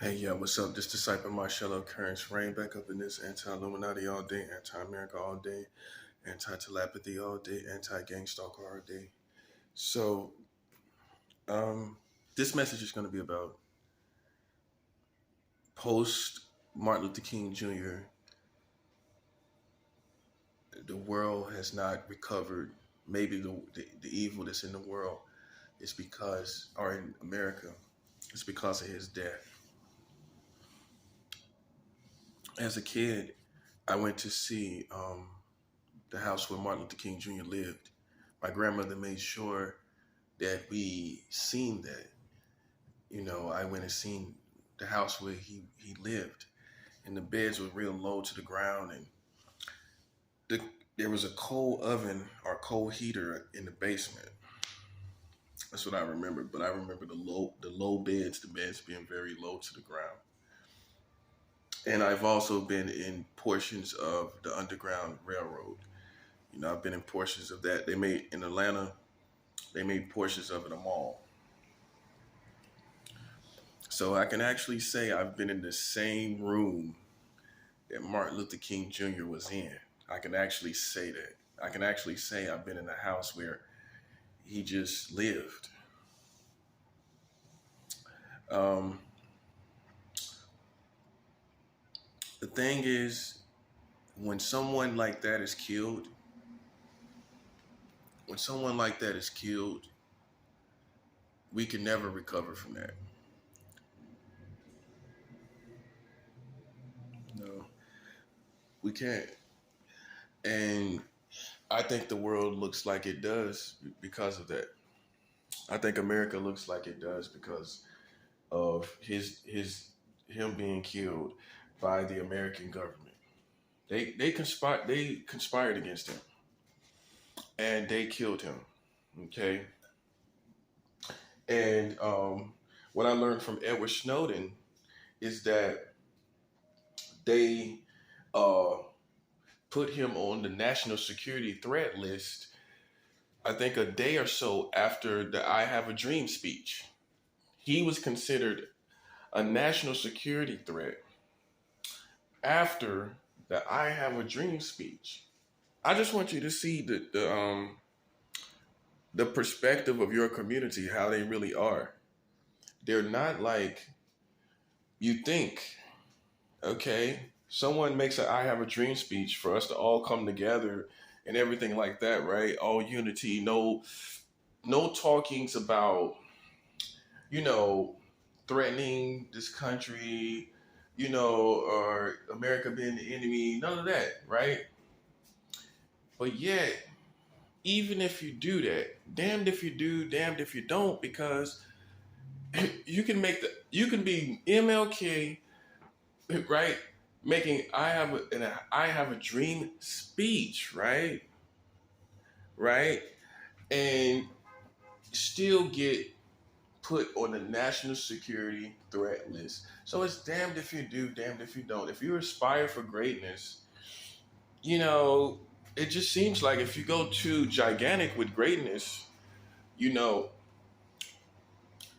Hey, yeah, what's up? This disciple Marshall Occurrence rain back up in this anti-Illuminati all day, anti-America all day, anti-telepathy all day, anti-gang stalker all day. So, um, this message is going to be about post Martin Luther King Jr. The world has not recovered. Maybe the evil that's in the world is because, or in America, it's because of his death. As a kid, I went to see the house where Martin Luther King Jr. lived. My grandmother made sure that we seen that. I went and seen the house where he lived, and the beds were real low to the ground, and the, there was a coal oven or coal heater in the basement. That's what I remember. But I remember the low beds, the beds being very low to the ground. And I've also been in portions of the Underground Railroad. I've been in portions of that. They made in Atlanta. They made portions of it a mall. So I can actually say I've been in the same room that Martin Luther King Jr. was in. I can actually say that. I can actually say I've been in the house where he just lived. Um, the thing is, when someone like that is killed, when someone like that is killed, we can never recover from that. No, we can't. And I think the world looks like it does because of that. I think America looks like it does because of him being killed by the American government. They conspired against him and they killed him. Okay, and what I learned from Edward Snowden is that they uh, put him on the national security threat list. I think a day or so after the "I Have a Dream" speech, he was considered a national security threat after the "I Have a Dream" speech. I just want you to see the perspective of your community, how they really are. They're not like you think. Okay, someone makes a "I Have a Dream" speech for us to all come together and everything like that, right? All unity, no talkings about you know threatening this country, or America being the enemy. None of that, right? But yet, even if you do that, damned if you do, damned if you don't, because you can be MLK, right? Making I have a dream speech, right, and still get put on the national security threat list. So it's damned if you do, damned if you don't. If you aspire for greatness, you know, it just seems like if you go too gigantic with greatness, you know,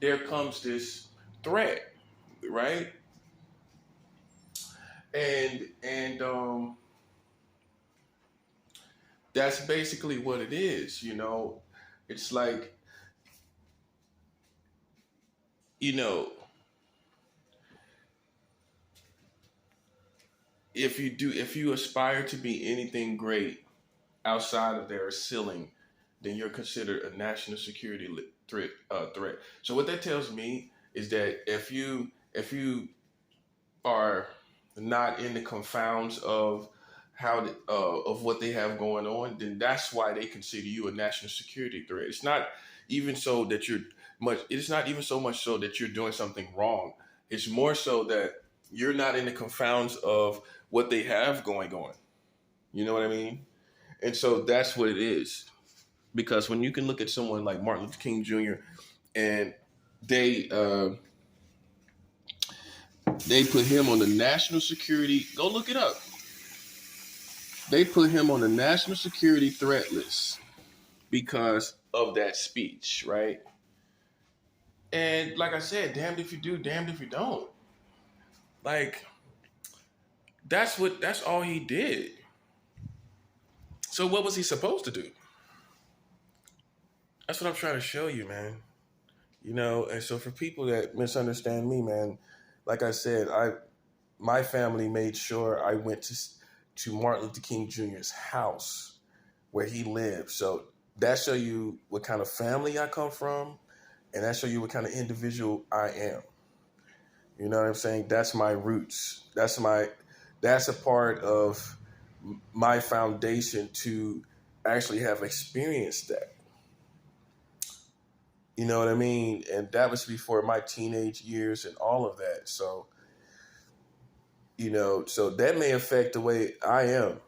there comes this threat, right? And that's basically what it is. It's like, you know, if you aspire to be anything great outside of their ceiling, then you're considered a national security threat. So what that tells me is that if you are not in the confounds of of what they have going on, then that's why they consider you a national security threat. It's not even so that you're much. It's not even so much so that you're doing something wrong. It's more so that you're not in the confounds of what they have going on. You know what I mean? And so that's what it is. Because when you can look at someone like Martin Luther King Jr. and they uh, they put him on the national security. Go look it up. They put him on the national security threat list because of that speech, right? And like I said, damned if you do, damned if you don't. Like that's all he did. So what was he supposed to do? That's what I'm trying to show you, man. And so for people that misunderstand me, man, like I said, my family made sure I went to Martin Luther King Jr.'s house where he lived. So that show you what kind of family I come from, and that show you what kind of individual I am. You know what I'm saying? That's my roots. That's a part of my foundation to actually have experienced that. You know what I mean? And that was before my teenage years and all of that. So that may affect the way I am,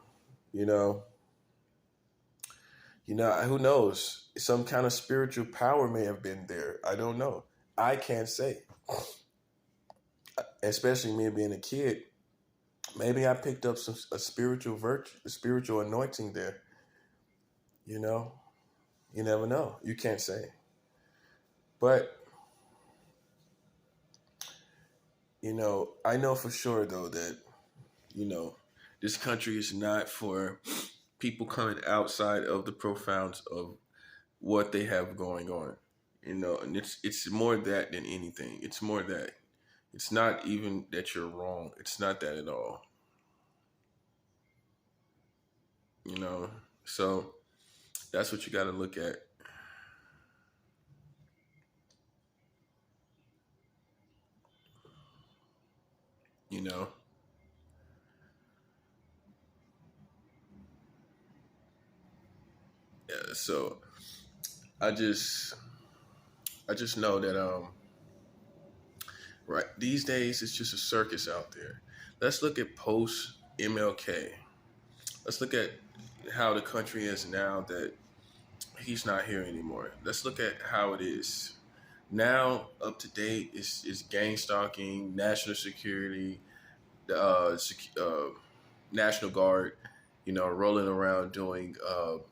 you know. Who knows? Some kind of spiritual power may have been there. I don't know. I can't say. Especially me being a kid, maybe I picked up a spiritual virtue, a spiritual anointing there. You know, you never know. You can't say. But I know for sure though that you know this country is not for people coming outside of the profounds of what they have going on. And it's more that than anything. It's more that. It's not even that you're wrong. It's not that at all. You know, so that's what you got to look at. You know, yeah. So I just, I just know that right these days it's just a circus out there. Let's look at post MLK. Let's look at how the country is now that he's not here anymore. Let's look at how it is now. Up to date is gang stalking, national security, uh, sec- uh, National Guard, rolling around doing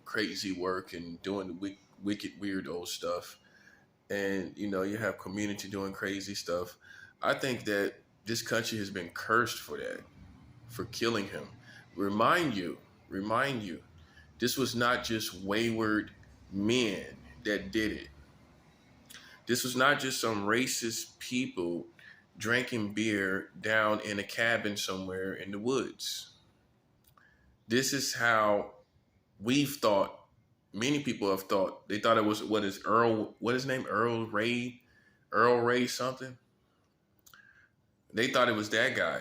crazy work and doing the wicked, weird old stuff. And, you have community doing crazy stuff. I think that this country has been cursed for that, for killing him. Remind you, remind you, this was not just wayward men that did it. This was not just some racist people drinking beer down in a cabin somewhere in the woods. This is how we've thought. Many people have thought. They thought it was what is his name? Earl Ray something. They thought it was that guy.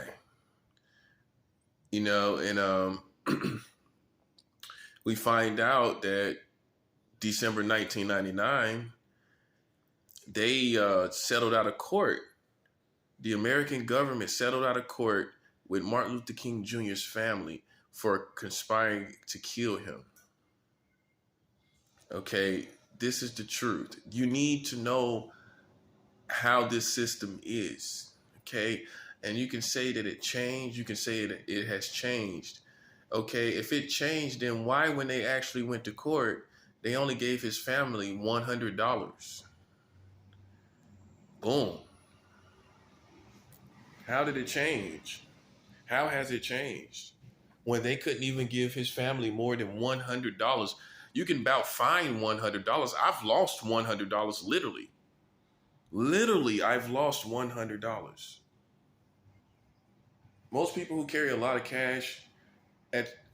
And we find out that December 1999, they settled out of court. The American government settled out of court with Martin Luther King Jr.'s family for conspiring to kill him. Okay, this is the truth. You need to know how this system is. Okay, and you can say that it changed. You can say that it has changed. Okay, if it changed, then why, when they actually went to court, they only gave his family $100? Boom. How did it change? How has it changed? When they couldn't even give his family more than $100. You can about find $100. I've lost $100 literally. Literally, I've lost $100. Most people who carry a lot of cash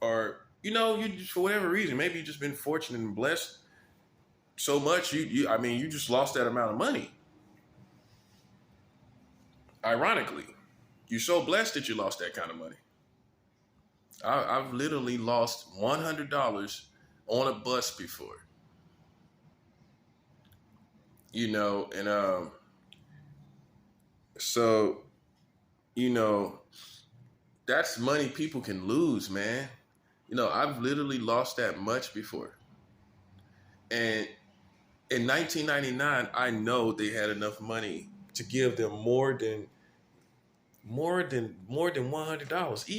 are, you just, for whatever reason, maybe you've just been fortunate and blessed so much, you just lost that amount of money. Ironically, you're so blessed that you lost that kind of money. I've literally lost $100 on a bus before. And so you know that's money people can lose, man. I've literally lost that much before. And in 1999, I know they had enough money to give them more than $100.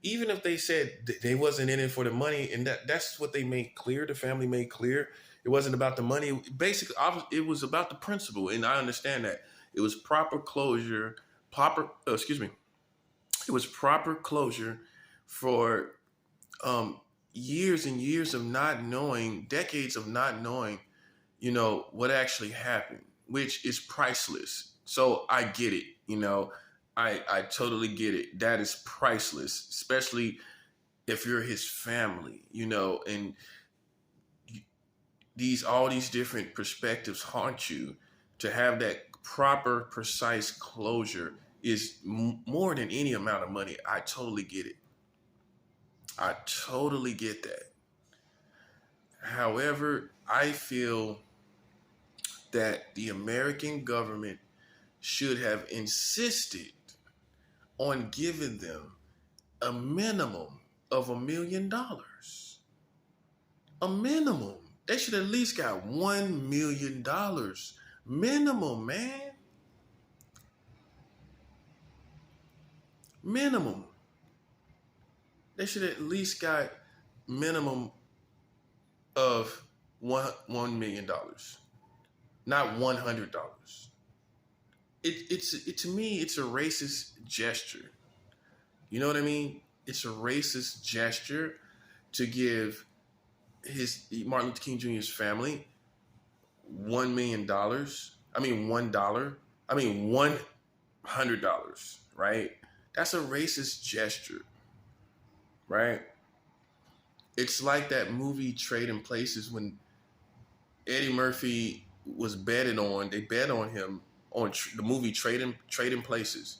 Even if they said they wasn't in it for the money, and that's what they made clear. The family made clear it wasn't about the money. Basically, it was about the principle, and I understand that it was proper closure proper, it was proper closure for um, years and years of not knowing, decades of not knowing, what actually happened, which is priceless. So I get it, I totally get it. That is priceless, especially if you're his family, and these all these different perspectives haunt you. To have that proper, precise closure is more than any amount of money. I totally get it. I totally get that. However, I feel that the American government should have insisted on giving them a minimum of $1 million. A minimum. They should at least got $1 million. Minimum, man. Minimum. They should at least got minimum of $1 million, not $100. To me, it's a racist gesture. You know what I mean? It's a racist gesture to give his Martin Luther King Jr.'s family $1 million. I mean $1. I mean $100. Right? That's a racist gesture. Right? It's like that movie Trading Places when Eddie Murphy was betted on. They bet on him on the movie Trading Places,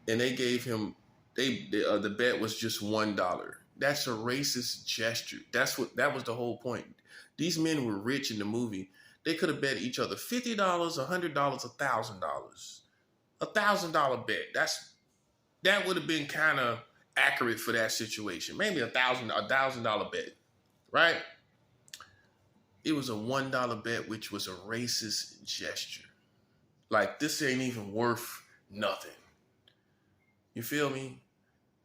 and they gave him the bet was just $1. That's a racist gesture. That was the whole point. These men were rich in the movie. They could have bet each other $50, $100, $1,000. $1,000 bet. That would have been kind of accurate for that situation. Maybe $1,000 bet, right? It was a $1 bet, which was a racist gesture. Like, this ain't even worth nothing. You feel me?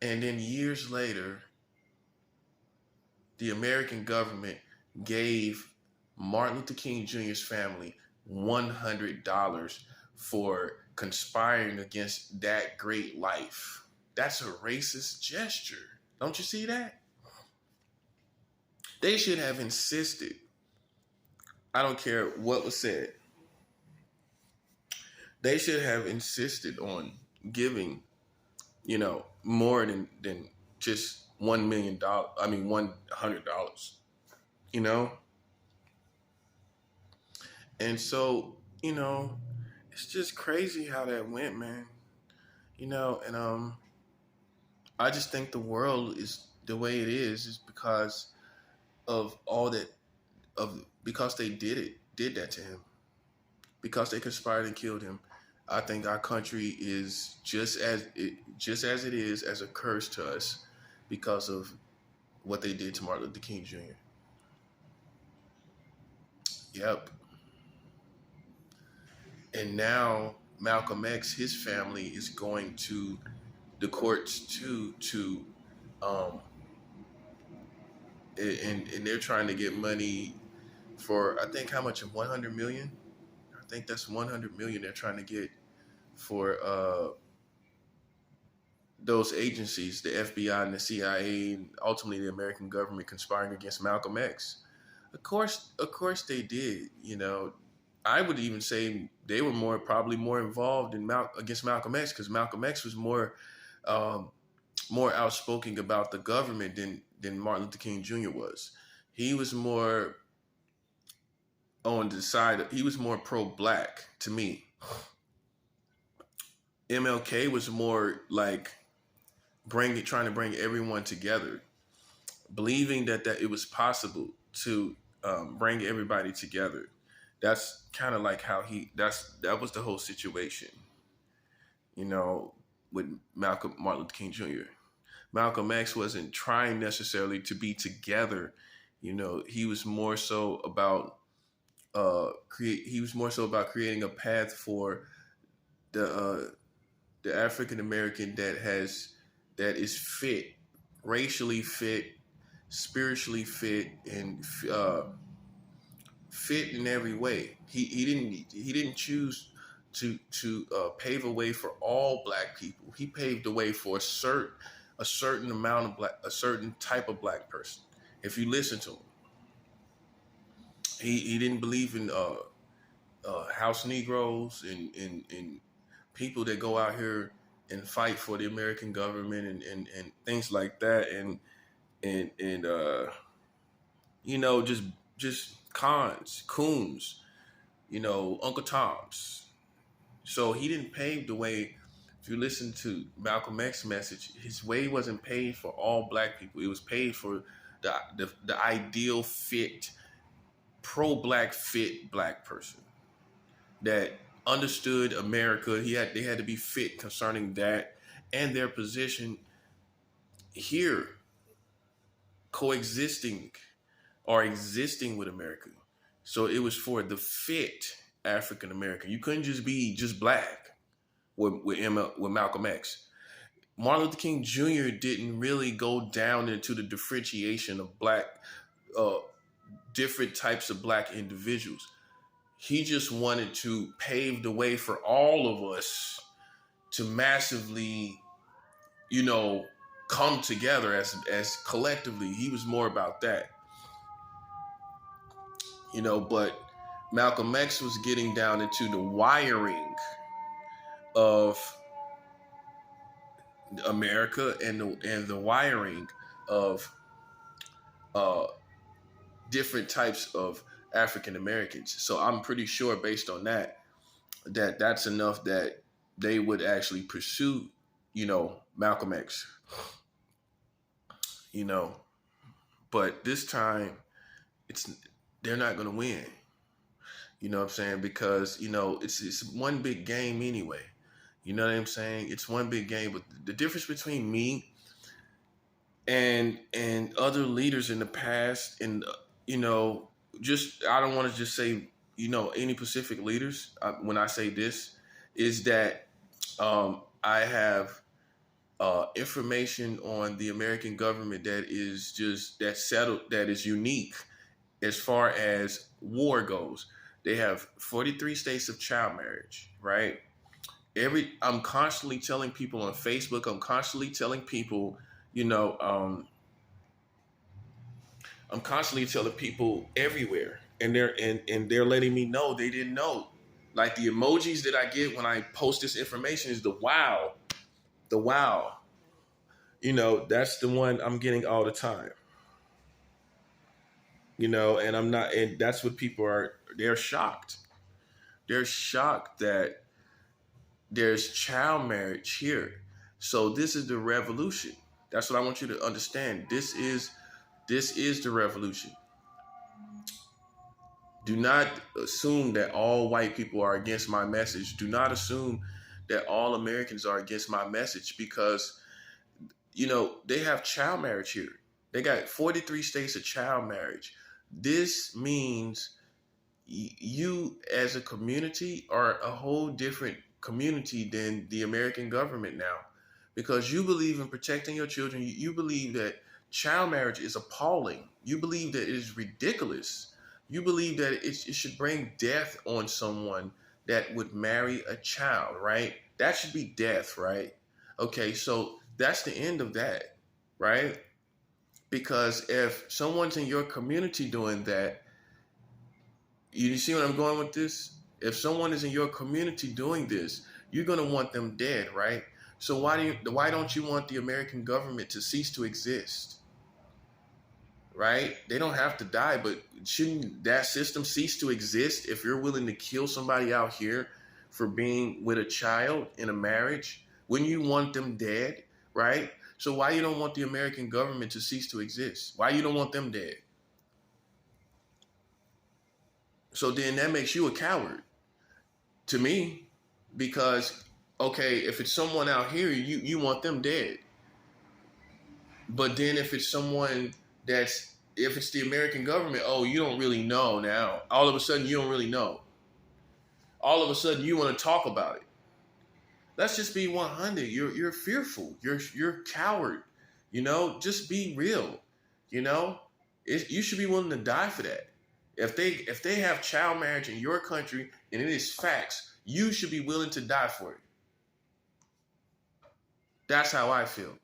And then years later, the American government gave Martin Luther King Jr.'s family $100 for conspiring against that great life. That's a racist gesture. Don't you see that? They should have insisted. I don't care what was said. They should have insisted on giving, more than just $1 million. I mean, $100. And so, it's just crazy how that went, man. And I just think the world is the way it is because of all that, because they did that to him, because they conspired and killed him. I think our country is just as it is as a curse to us because of what they did to Martin Luther King Jr. Yep. And now Malcolm X, his family is going to the courts to and they're trying to get money for, I think, how much, of 100 million. I think that's 100 million they're trying to get for those agencies, the FBI and the CIA, and ultimately the American government conspiring against Malcolm X. Of course they did. I would even say they were probably more involved against Malcolm X, because Malcolm X was more outspoken about the government than Martin Luther King Jr. was. He was more on the side. He was more pro-black to me. MLK was more like trying to bring everyone together, believing that it was possible to bring everybody together. That's kind of like how that was the whole situation, with Martin Luther King Jr. Malcolm X wasn't trying necessarily to be together. He was more so about creating a path for the African American that is fit, racially fit, spiritually fit, and fit in every way. He didn't choose to pave a way for all black people. He paved the way for a certain amount of a certain type of black person. If you listen to him, he didn't believe in house Negroes and people that go out here and fight for the American government and things like that and just coons, Uncle Toms. So he didn't pave the way. If you listen to Malcolm X's message, his way wasn't paid for all black people. It was paid for the ideal fit, pro-black fit black person that understood America. They had to be fit concerning that and their position here, coexisting or existing with America. So it was for the fit African American. You couldn't just be just black with Malcolm X. Martin Luther King Jr. didn't really go down into the differentiation of black, different types of black individuals. He just wanted to pave the way for all of us to massively, come together as collectively. He was more about that, but Malcolm X was getting down into the wiring of America and the wiring of different types of African Americans. So I'm pretty sure, based on that's enough that they would actually pursue, Malcolm X. But this time, they're not going to win. You know what I'm saying? Because it's one big game anyway. You know what I'm saying? It's one big game. But the difference between me and other leaders in the past, and I don't want to just say any specific leaders. When I say this, is that I have information on the American government that's settled, that is unique as far as war goes. They have 43 states of child marriage, right? I'm constantly telling people on Facebook. I'm constantly telling people, I'm constantly telling people everywhere, and they're letting me know they didn't know. Like the emojis that I get when I post this information is the wow. That's the one I'm getting all the time. And I'm not, and that's what people are. They're shocked. They're shocked that there's child marriage here. So this is the revolution. That's what I want you to understand. This is the revolution. Do not assume that all white people are against my message. Do not assume that all Americans are against my message, because, they have child marriage here. They got 43 states of child marriage. This means you as a community are a whole different community than the American government now, because you believe in protecting your children. You believe that child marriage is appalling. You believe that it is ridiculous. You believe that it should bring death on someone that would marry a child, right? That should be death, right? Okay, so that's the end of that, right? Because if someone's in your community doing that, you see what I'm going with this? If someone is in your community doing this, you're going to want them dead, right? So why don't you want the American government to cease to exist? Right? They don't have to die, but shouldn't that system cease to exist if you're willing to kill somebody out here for being with a child in a marriage? Wouldn't you want them dead, right? So why you don't want the American government to cease to exist? Why you don't want them dead? So then that makes you a coward to me, because, okay, if it's someone out here, you want them dead. But then if it's someone if it's the American government, oh, you don't really know now. All of a sudden, you don't really know. All of a sudden, you want to talk about it. Let's just be 100. You're fearful. You're coward. Just be real. You should be willing to die for that. If they have child marriage in your country and it is facts, you should be willing to die for it. That's how I feel.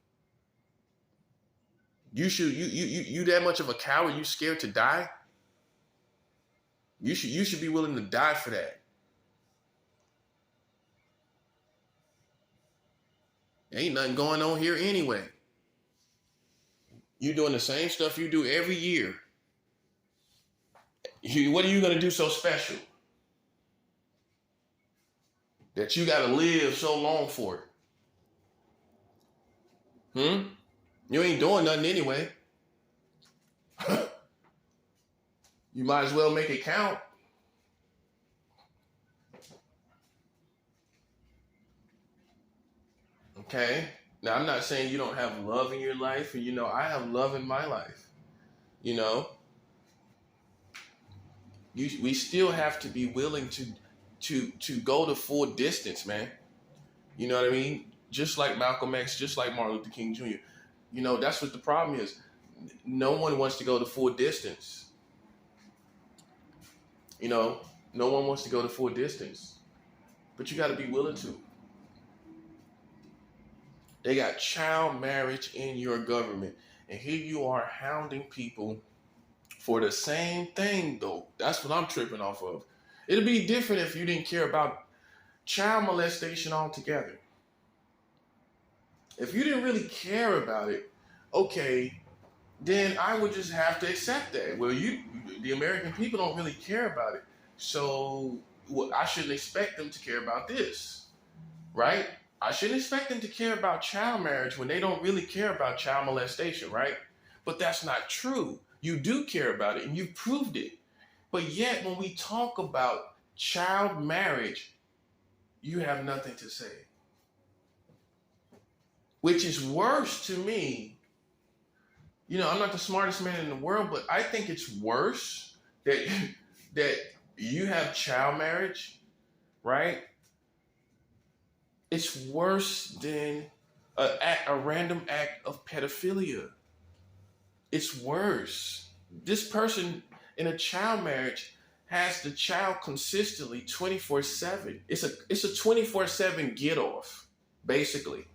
You that much of a coward, you scared to die? You should be willing to die for that. Ain't nothing going on here anyway. You doing the same stuff you do every year. What are you going to do so special that you got to live so long for it? You ain't doing nothing anyway. You might as well make it count. Okay? Now, I'm not saying you don't have love in your life. And, I have love in my life. We still have to be willing to go the full distance, man. You know what I mean? Just like Malcolm X, just like Martin Luther King Jr. That's what the problem is. No one wants to go the full distance. No one wants to go the full distance. But you got to be willing to. They got child marriage in your government. And here you are hounding people for the same thing, though. That's what I'm tripping off of. It'd be different if you didn't care about child molestation altogether. If you didn't really care about it, okay, then I would just have to accept that. Well, the American people don't really care about it. So I shouldn't expect them to care about this, right? I shouldn't expect them to care about child marriage when they don't really care about child molestation, right? But that's not true. You do care about it, and you've proved it. But yet, when we talk about child marriage, you have nothing to say. Which is worse to me. I'm not the smartest man in the world, but I think it's worse that you have child marriage, right? It's worse than a random act of pedophilia. It's worse. This person in a child marriage has the child consistently 24/7. It's a 24/7 get off, basically.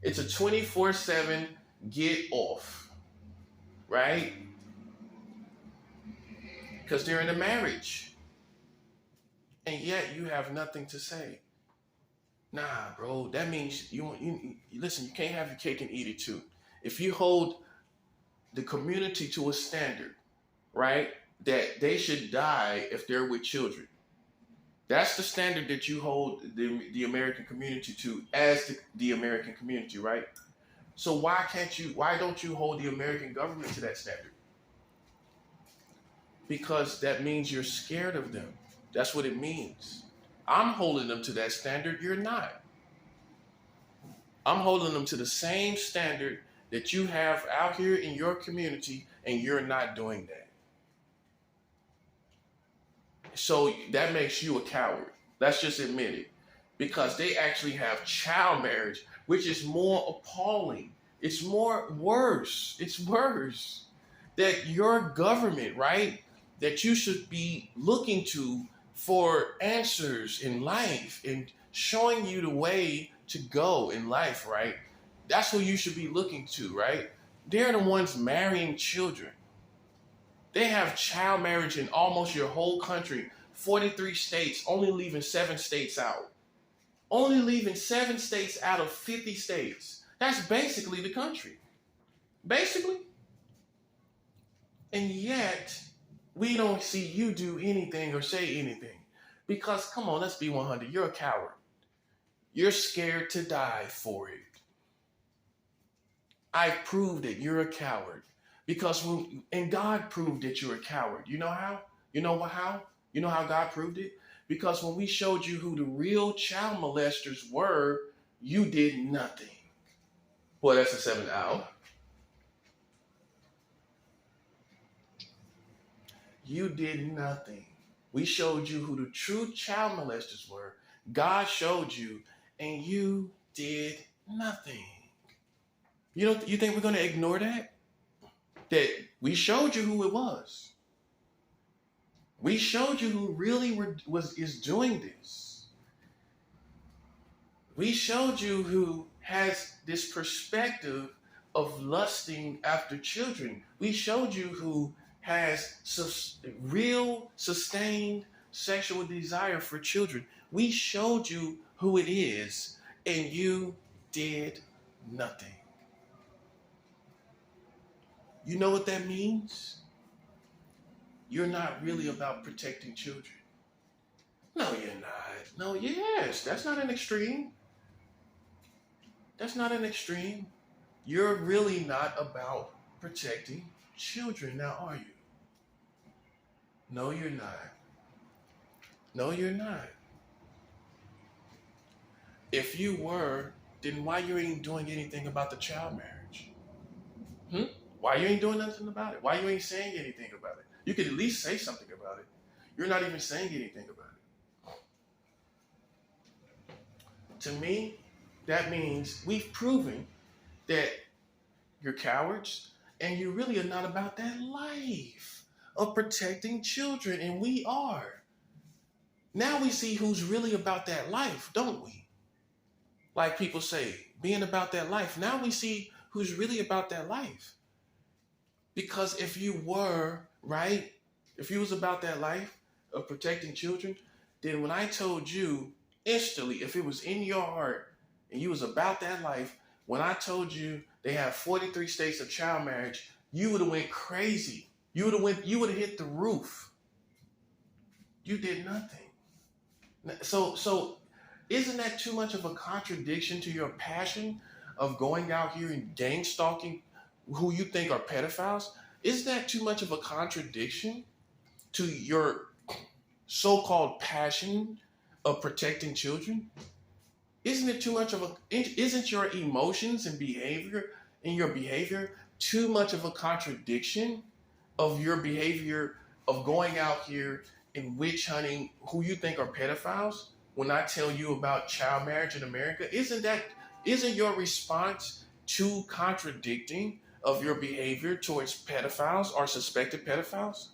It's a 24/7 get off, right? Because they're in a marriage. And yet you have nothing to say. Nah, bro, that means you listen, you can't have your cake and eat it too. If you hold the community to a standard, right, that they should die if they're with children. That's the standard that you hold the American community to as the American community, right? So why don't you hold the American government to that standard? Because that means you're scared of them. That's what it means. I'm holding them to that standard. You're not. I'm holding them to the same standard that you have out here in your community, and you're not doing that. So that makes you a coward. Let's just admit it. Because they actually have child marriage, which is more appalling. It's worse. It's worse. That your government, right, that you should be looking to for answers in life and showing you the way to go in life, right? That's what you should be looking to, right? They're the ones marrying children. They have child marriage in almost your whole country. 43 states, only leaving 7 states out. Only leaving 7 states out of 50 states. That's basically the country. Basically. And yet, we don't see you do anything or say anything. Because, come on, let's be 100. You're a coward. You're scared to die for it. I've proved that you're a coward. And God proved that you're a coward. You know how? You know how? You know how God proved it? Because when we showed you who the real child molesters were, you did nothing. Well, that's a 7th hour. You did nothing. We showed you who the true child molesters were. God showed you, and you did nothing. You think we're going to ignore that? That we showed you who it was. We showed you who really is doing this. We showed you who has this perspective of lusting after children. We showed you who has real sustained sexual desire for children. We showed you who it is, and you did nothing. You know what that means? You're not really about protecting children. No, you're not. No, yes, that's not an extreme. That's not an extreme. You're really not about protecting children, now are you? No, you're not. No, you're not. If you were, then why you ain't doing anything about the child marriage? Why you ain't doing nothing about it? Why you ain't saying anything about it? You could at least say something about it. You're not even saying anything about it. To me, that means we've proven that you're cowards and you really are not about that life of protecting children, and we are. Now we see who's really about that life, don't we? Like people say, being about that life. Now we see who's really about that life. Because if you were, right, if you was about that life of protecting children, then when I told you instantly, if it was in your heart and you was about that life, when I told you they have 43 states of child marriage, you would have went crazy. You would have hit the roof. You did nothing. So isn't that too much of a contradiction to your passion of going out here and gang stalking who you think are pedophiles? Isn't that too much of a contradiction to your so-called passion of protecting children? Isn't it too much of isn't your emotions and your behavior too much of a contradiction of your behavior of going out here and witch hunting who you think are pedophiles when I tell you about child marriage in America? Isn't your response too contradicting of your behavior towards pedophiles or suspected pedophiles?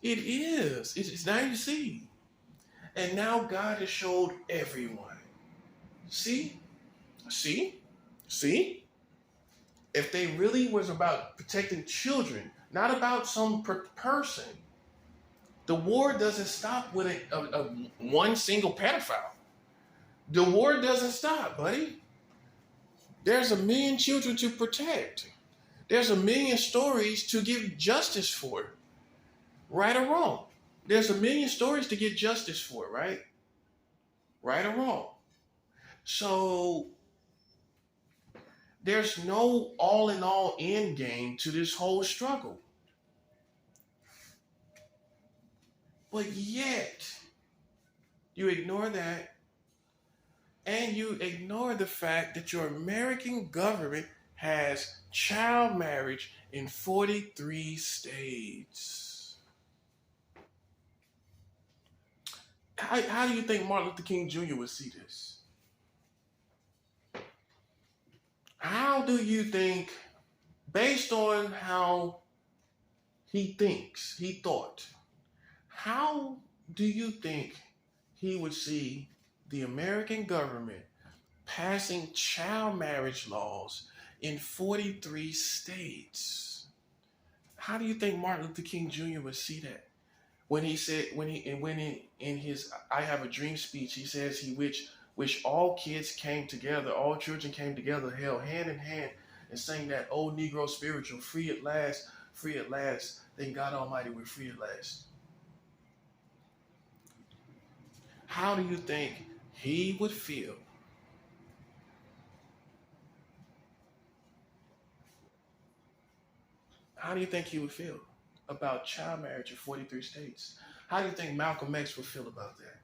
It is. It's now you see. And now God has showed everyone. See? If they really was about protecting children, not about some person, the war doesn't stop with a one single pedophile. The war doesn't stop, buddy. There's a million children to protect. There's a million stories to give justice for, right or wrong. There's a million stories to get justice for, right? Right or wrong. So there's no all in all end game to this whole struggle. But yet, you ignore that, and you ignore the fact that your American government has child marriage in 43 states. How do you think Martin Luther King Jr. would see this? How do you think, based on how he thought, how do you think he would see the American government passing child marriage laws in 43 states? How do you think Martin Luther King Jr. would see that? When he said, in his "I Have a Dream" speech, he says he wish all kids came together, all children came together, held hand in hand, and sang that old Negro spiritual, free at last, thank God Almighty we're free at last. How do you think he would feel How do you think he would feel about child marriage in 43 states? How do you think Malcolm X would feel about that?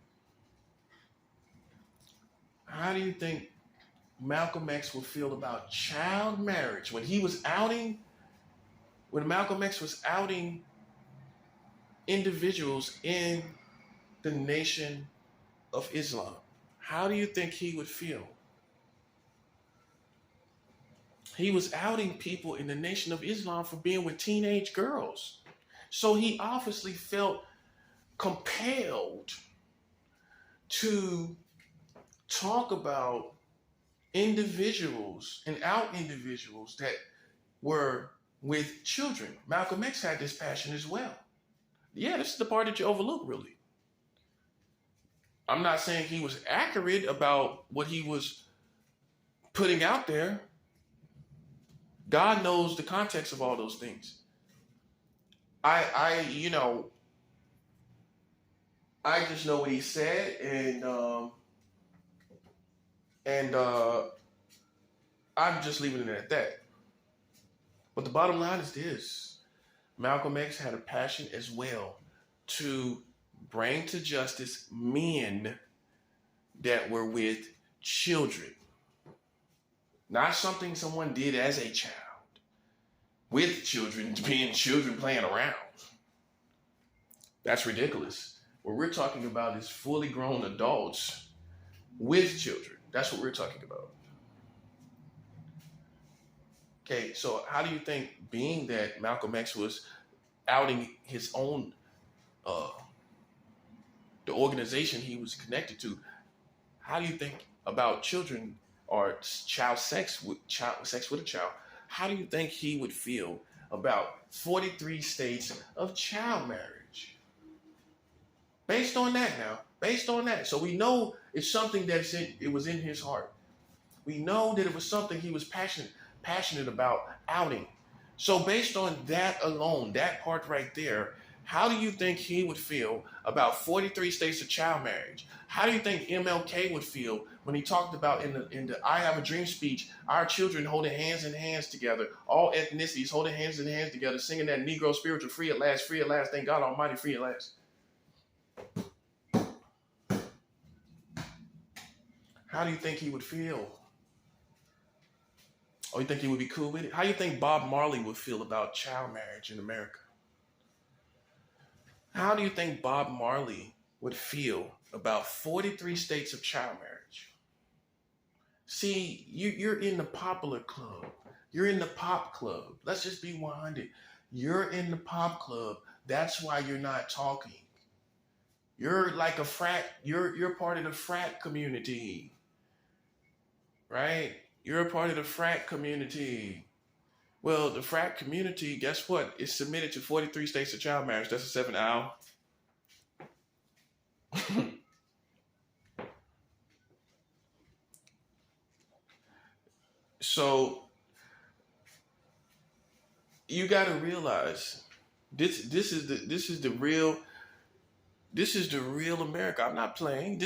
How do you think Malcolm X would feel about child marriage when Malcolm X was outing individuals in the Nation of Islam? How do you think he would feel? He was outing people in the Nation of Islam for being with teenage girls. So he obviously felt compelled to talk about individuals and out individuals that were with children. Malcolm X had this passion as well. Yeah, this is the part that you overlook, really. I'm not saying he was accurate about what he was putting out there. God knows the context of all those things. I, you know, I just know what he said, and I'm just leaving it at that. But the bottom line is this: Malcolm X had a passion as well to bring to justice men that were with children. Not something someone did as a child. With children, being children playing around. That's ridiculous. What we're talking about is fully grown adults with children. That's what we're talking about. Okay, so how do you think, being that Malcolm X was outing his own, the organization he was connected to, how do you think about children or sex with a child? How do you think he would feel about 43 states of child marriage? Based on that now, based on that. So we know it's something it was in his heart. We know that it was something he was passionate about outing. So based on that alone, that part right there, how do you think he would feel about 43 states of child marriage? How do you think MLK would feel when he talked about in the I Have a Dream speech, our children holding hands in hands together, all ethnicities holding hands in hands together, singing that Negro spiritual, free at last, thank God Almighty, free at last. How do you think he would feel? Or you think he would be cool with it? How do you think Bob Marley would feel about child marriage in America? How do you think Bob Marley would feel about 43 states of child marriage? See, you're in the popular club. You're in the pop club. Let's just be 100. You're in the pop club. That's why you're not talking. You're like a frat. You're part of the frat community, right? You're a part of the frat community. Well, the frat community, guess what? It's submitted to 43 states of child marriage. That's a 7 hour. So you got to realize this is the real America. I'm not playing.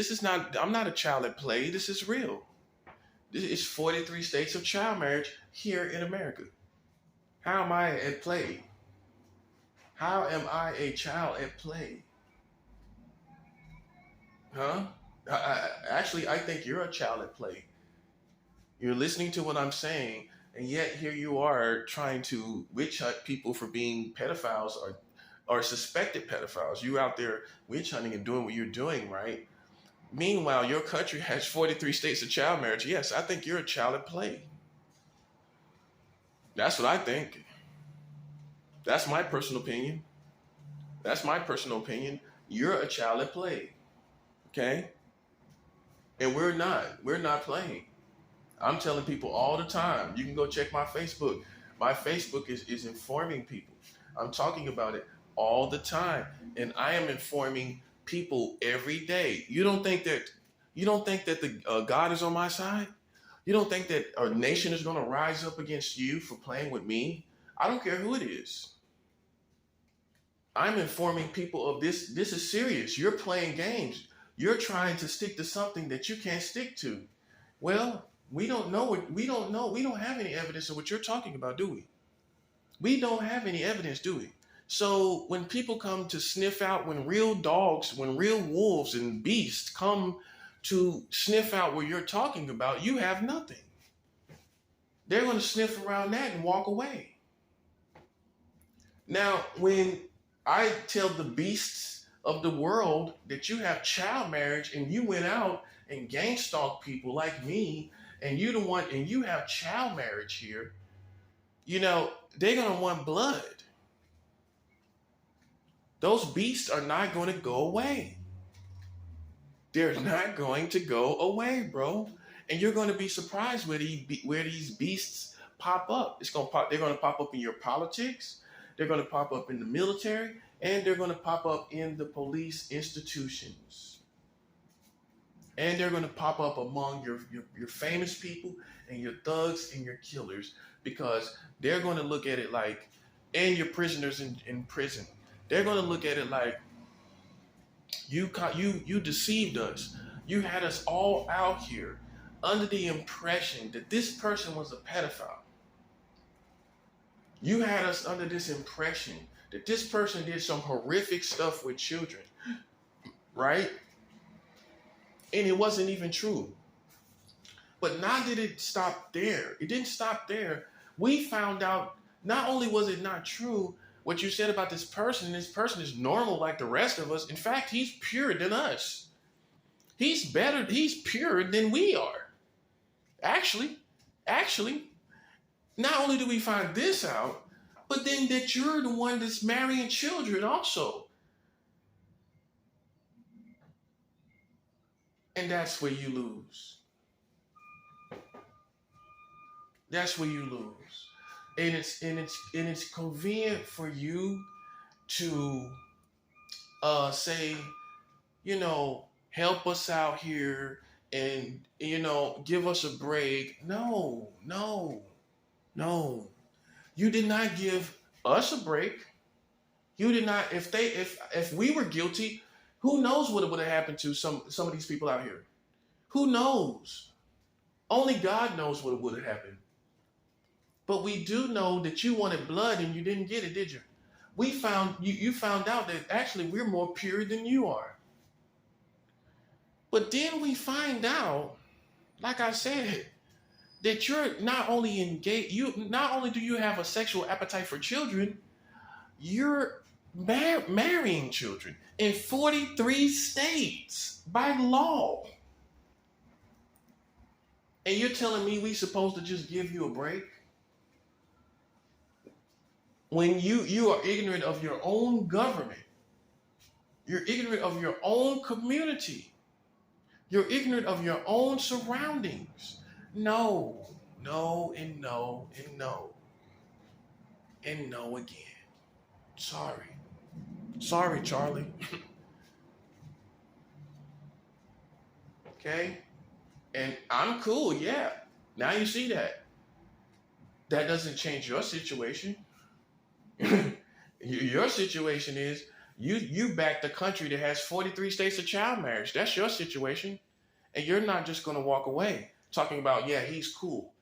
I'm not a child at play. This is real. This is 43 states of child marriage here in America. How am I at play? How am I a child at play? Huh? I think you're a child at play. You're listening to what I'm saying, and yet here you are trying to witch hunt people for being pedophiles or suspected pedophiles. You out there witch hunting and doing what you're doing, right? Meanwhile, your country has 43 states of child marriage. Yes, I think you're a child at play. That's what I think. That's my personal opinion. You're a child at play. Okay? And we're not playing. I'm telling people all the time. You can go check my Facebook. My Facebook is informing people. I'm talking about it all the time. And I am informing people every day. You don't think that the God is on my side? You don't think that a nation is going to rise up against you for playing with me? I don't care who it is. I'm informing people of this. This is serious. You're playing games. You're trying to stick to something that you can't stick to. Well, we don't know. We don't have any evidence of what you're talking about, do we? We don't have any evidence, do we? So when people come to sniff out, when real dogs, when real wolves and beasts come to sniff out what you're talking about, you have nothing. They're going to sniff around that and walk away. Now, when I tell the beasts of the world that you have child marriage and you went out and gang stalked people like me, and you have child marriage here, they're going to want blood. Those beasts are not going to go away. They're not going to go away, bro. And you're going to be surprised where these beasts pop up. They're going to pop up in your politics. They're going to pop up in the military, and they're going to pop up in the police institutions. And they're going to pop up among your famous people and your thugs and your killers, because they're going to look at it like, and your prisoners in prison. They're going to look at it like, you deceived us. You had us all out here under the impression that this person was a pedophile. You had us under this impression that this person did some horrific stuff with children, right? And it wasn't even true. But not did it stop there. It didn't stop there. We found out not only was it not true, what you said about this person is normal like the rest of us. In fact, he's purer than us. He's purer than we are. Actually, not only do we find this out, but then that you're the one that's marrying children also. And that's where you lose. That's where you lose. And it's convenient for you to say, help us out here and give us a break. No. You did not give us a break. You did not. If we were guilty, who knows what would have happened to some of these people out here? Who knows? Only God knows what would have happened. But we do know that you wanted blood and you didn't get it, did you? You found out that actually we're more pure than you are. But then we find out, like I said, that you're not only engaged, not only do you have a sexual appetite for children, you're marrying children in 43 states by law. And you're telling me we supposed to just give you a break? When you are ignorant of your own government, you're ignorant of your own community, you're ignorant of your own surroundings. No, and no, and no. And no again. Sorry, Charlie. Okay? And I'm cool, yeah. Now you see that. That doesn't change your situation. Your situation is you back the country that has 43 states of child marriage. That's your situation. And you're not just going to walk away talking about, yeah, he's cool.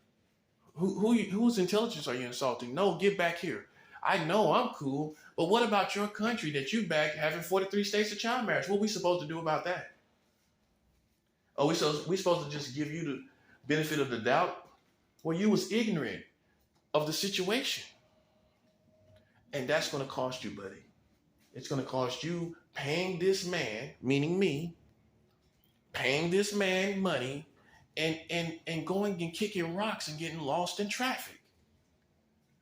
Whose intelligence are you insulting? No, get back here. I know I'm cool, but what about your country that you back having 43 states of child marriage? What are we supposed to do about that? Oh, we supposed to just give you the benefit of the doubt? Well, you was ignorant of the situation. And that's going to cost you, buddy. It's going to cost you paying this man, meaning me, paying this man money and going and kicking rocks and getting lost in traffic.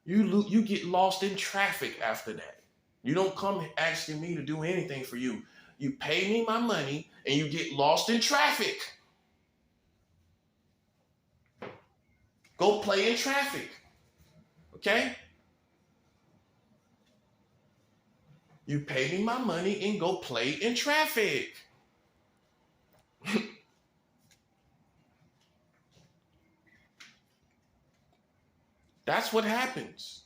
You get lost in traffic after that. You don't come asking me to do anything for you. You pay me my money and you get lost in traffic. Go play in traffic. Okay? You pay me my money and go play in traffic. That's what happens.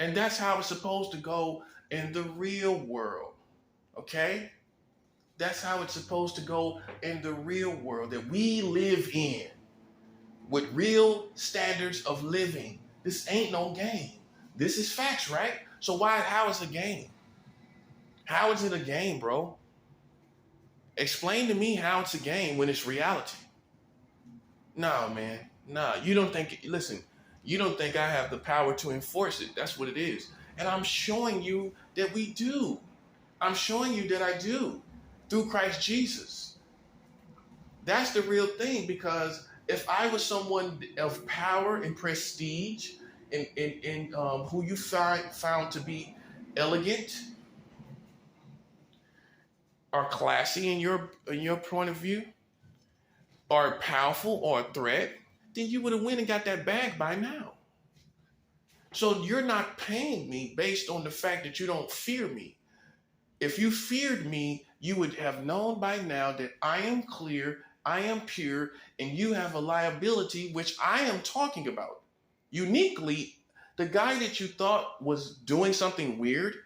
And that's how it's supposed to go in the real world. Okay? That's how it's supposed to go in the real world that we live in, with real standards of living. This ain't no game. This is facts, right? So how is it a game? How is it a game, bro? Explain to me how it's a game when it's reality. No, man. Nah, you don't think I have the power to enforce it. That's what it is. And I'm showing you that we do. I'm showing you that I do through Christ Jesus. That's the real thing, because if I was someone of power and prestige and who you found to be elegant, are classy in your point of view, are powerful or a threat, then you would have went and got that bag by now. So you're not paying me based on the fact that you don't fear me. If you feared me, you would have known by now that I am clear, I am pure, and you have a liability, which I am talking about. Uniquely, the guy that you thought was doing something weird,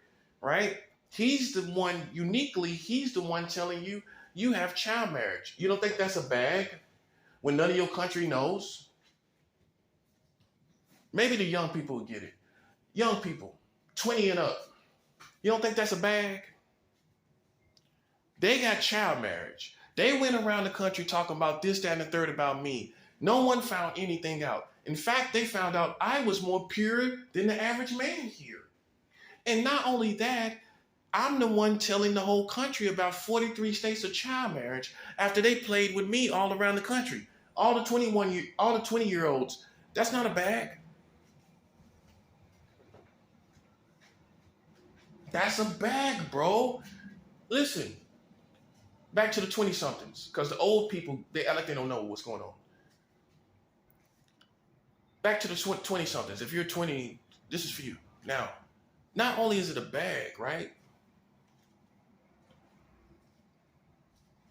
right? He's the one telling you you have child marriage. You don't think that's a bag when none of your country knows? Maybe the young people will get it. Young people, 20 and up. You don't think that's a bag? They got child marriage. They went around the country talking about this, that, and the third about me. No one found anything out. In fact, they found out I was more pure than the average man here. And not only that, I'm the one telling the whole country about 43 states of child marriage after they played with me all around the country. All the 20-year-olds. That's not a bag. That's a bag, bro. Listen. Back to the 20-somethings, because the old people, they act like they don't know what's going on. Back to the 20-somethings. If you're 20, this is for you. Now, not only is it a bag, right?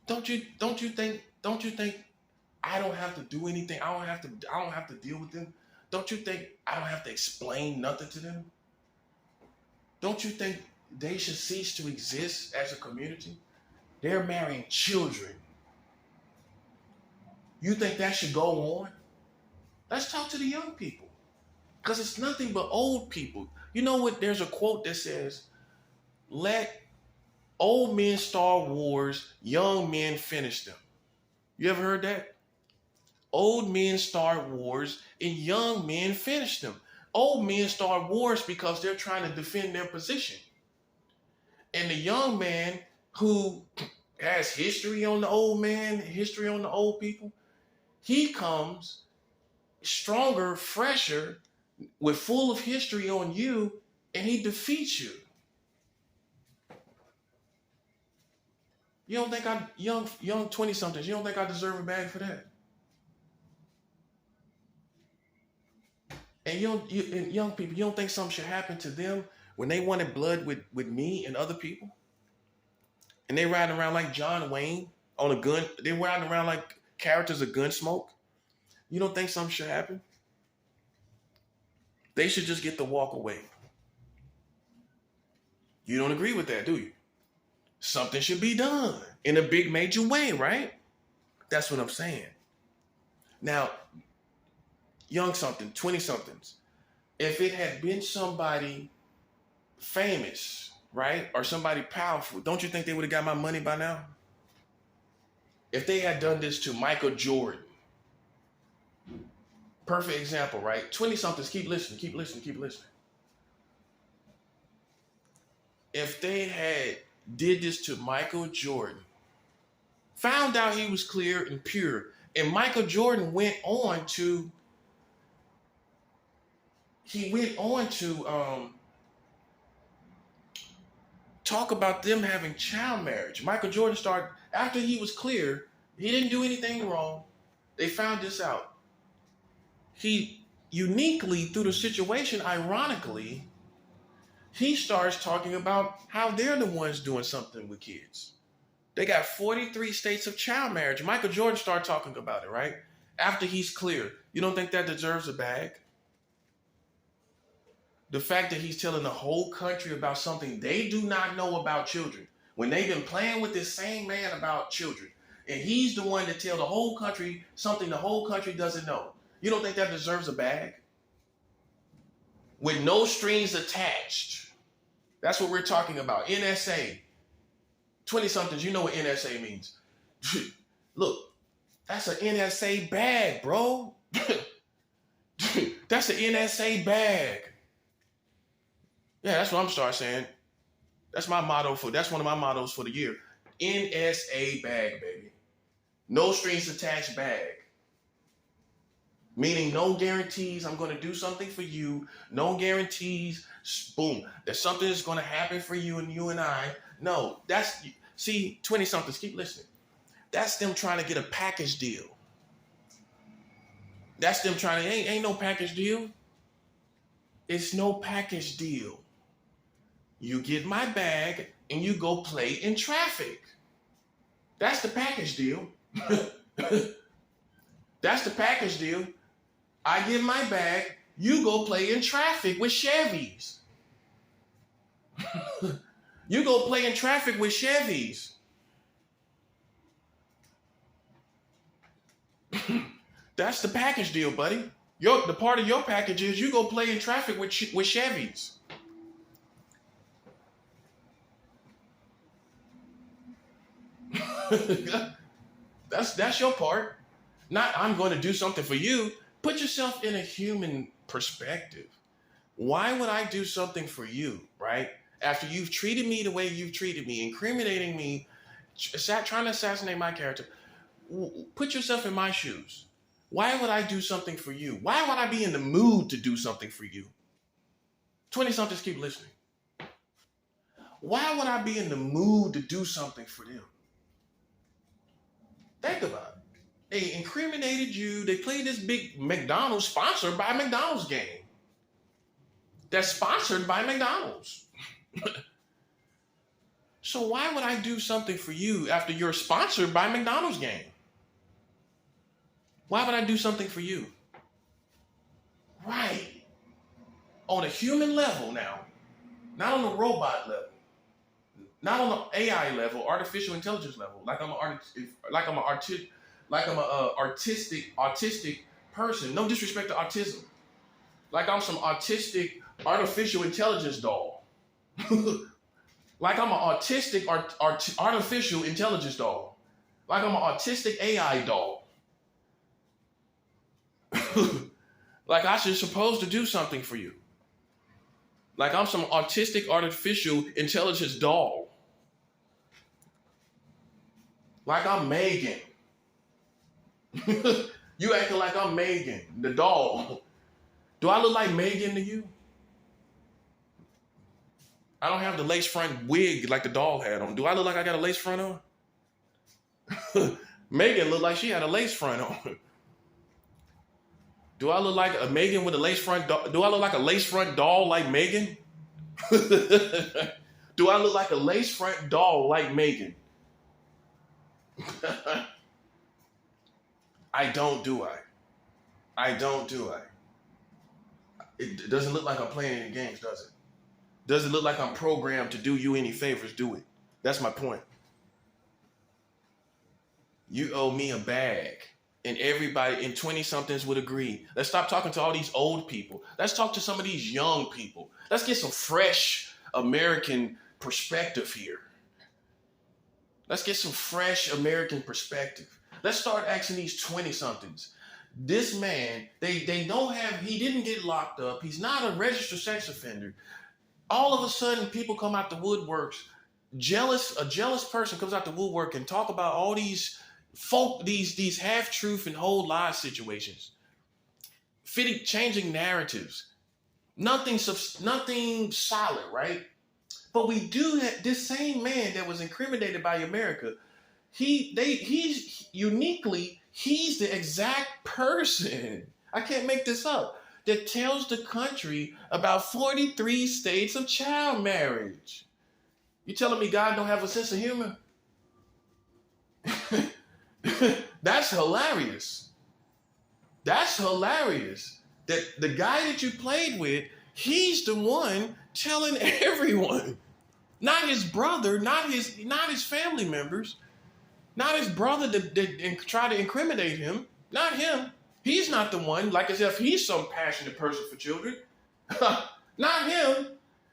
Don't you think I don't have to do anything? I don't have to deal with them. Don't you think I don't have to explain nothing to them? Don't you think they should cease to exist as a community? They're marrying children. You think that should go on? Let's talk to the young people. Because it's nothing but old people. You know what? There's a quote that says, let old men start wars, young men finish them. You ever heard that? Old men start wars and young men finish them. Old men start wars because they're trying to defend their position. And the young man who has history on the old man, history on the old people, he comes stronger, fresher, with full of history on you, and he defeats you. You don't think young 20-somethings, you don't think I deserve a bag for that? And young people, you don't think something should happen to them when they wanted blood with me and other people? And they riding around like John Wayne on a gun. They riding around like characters of Gunsmoke. You don't think something should happen? They should just get to walk away. You don't agree with that, do you? Something should be done in a big major way, right? That's what I'm saying. Now, young something, 20-somethings, if it had been somebody famous, right, or somebody powerful, don't you think they would have got my money by now? If they had done this to Michael Jordan, perfect example, right? 20-somethings, keep listening. If they had did this to Michael Jordan, found out he was clear and pure, and Michael Jordan went on to talk about them having child marriage. Michael Jordan started, after he was clear, he didn't do anything wrong. They found this out. He uniquely, through the situation, ironically, he starts talking about how they're the ones doing something with kids. They got 43 states of child marriage. Michael Jordan started talking about it, right? After he's clear. You don't think that deserves a bag? The fact that he's telling the whole country about something they do not know about children, when they've been playing with this same man about children, and he's the one to tell the whole country something the whole country doesn't know. You don't think that deserves a bag? With no strings attached. That's what we're talking about. NSA. 20-somethings, you know what NSA means. Look, that's an NSA bag, bro. That's an NSA bag. Yeah, that's what I'm starting saying. That's one of my mottos for the year. NSA bag, baby. No strings attached bag. Meaning no guarantees I'm going to do something for you. No guarantees, boom, that something is going to happen for you and I. No, See, 20 somethings, keep listening. That's them trying to get a package deal. That's them trying to, ain't no package deal. It's no package deal. You get my bag and you go play in traffic. That's the package deal. That's the package deal. I get my bag, you go play in traffic with Chevys. You go play in traffic with Chevys. That's the package deal, buddy. The part of your package is you go play in traffic with Chevys. That's your part. Not I'm going to do something for you. Put yourself in a human perspective. Why would I do something for you, right? After you've treated me the way you've treated me, incriminating me, trying to assassinate my character. Put yourself in my shoes. Why would I do something for you? Why would I be in the mood to do something for you? 20-somethings, keep listening. Why would I be in the mood to do something for them? Think about it. They incriminated you. They played this big McDonald's sponsored by McDonald's game. That's sponsored by McDonald's. So why would I do something for you after you're sponsored by McDonald's game? Why would I do something for you? Right. On a human level now. Not on the robot level. Not on the AI level, artificial intelligence level. Like I'm a autistic person. No disrespect to autism. Like I'm some autistic artificial intelligence doll. Like I'm an autistic artificial intelligence doll. Like I'm an autistic AI doll. Like I should supposed to do something for you. Like I'm some autistic artificial intelligence doll. Like I'm Megan. You acting like I'm Megan, the doll. Do I look like Megan to you? I don't have the lace front wig like the doll had on. Do I look like I got a lace front on? Megan looked like she had a lace front on. Do I look like a Megan with a lace front? Do I look like a lace front doll like Megan? Do I look like a lace front doll like Megan? I don't, do I? I don't, do I? It doesn't look like I'm playing any games, does it? Does it look like I'm programmed to do you any favors, do it? That's my point. You owe me a bag. And everybody in 20-somethings would agree. Let's stop talking to all these old people. Let's talk to some of these young people. Let's get some fresh American perspective here. Let's get some fresh American perspective. Let's start asking these 20-somethings. This man, they don't have, he didn't get locked up. He's not a registered sex offender. All of a sudden, people come out the woodworks. A jealous person comes out the woodwork and talk about all these these half-truth and whole lie situations. Changing narratives. Nothing solid, right? But we do have this same man that was incriminated by America. He's uniquely, he's the exact person, I can't make this up, that tells the country about 43 states of child marriage. You telling me God don't have a sense of humor? That's hilarious. That's hilarious. That the guy that you played with, he's the one telling everyone. Not his brother, not his family members, not his brother that try to incriminate him. Not him. He's not the one, like as if he's some passionate person for children. Not him.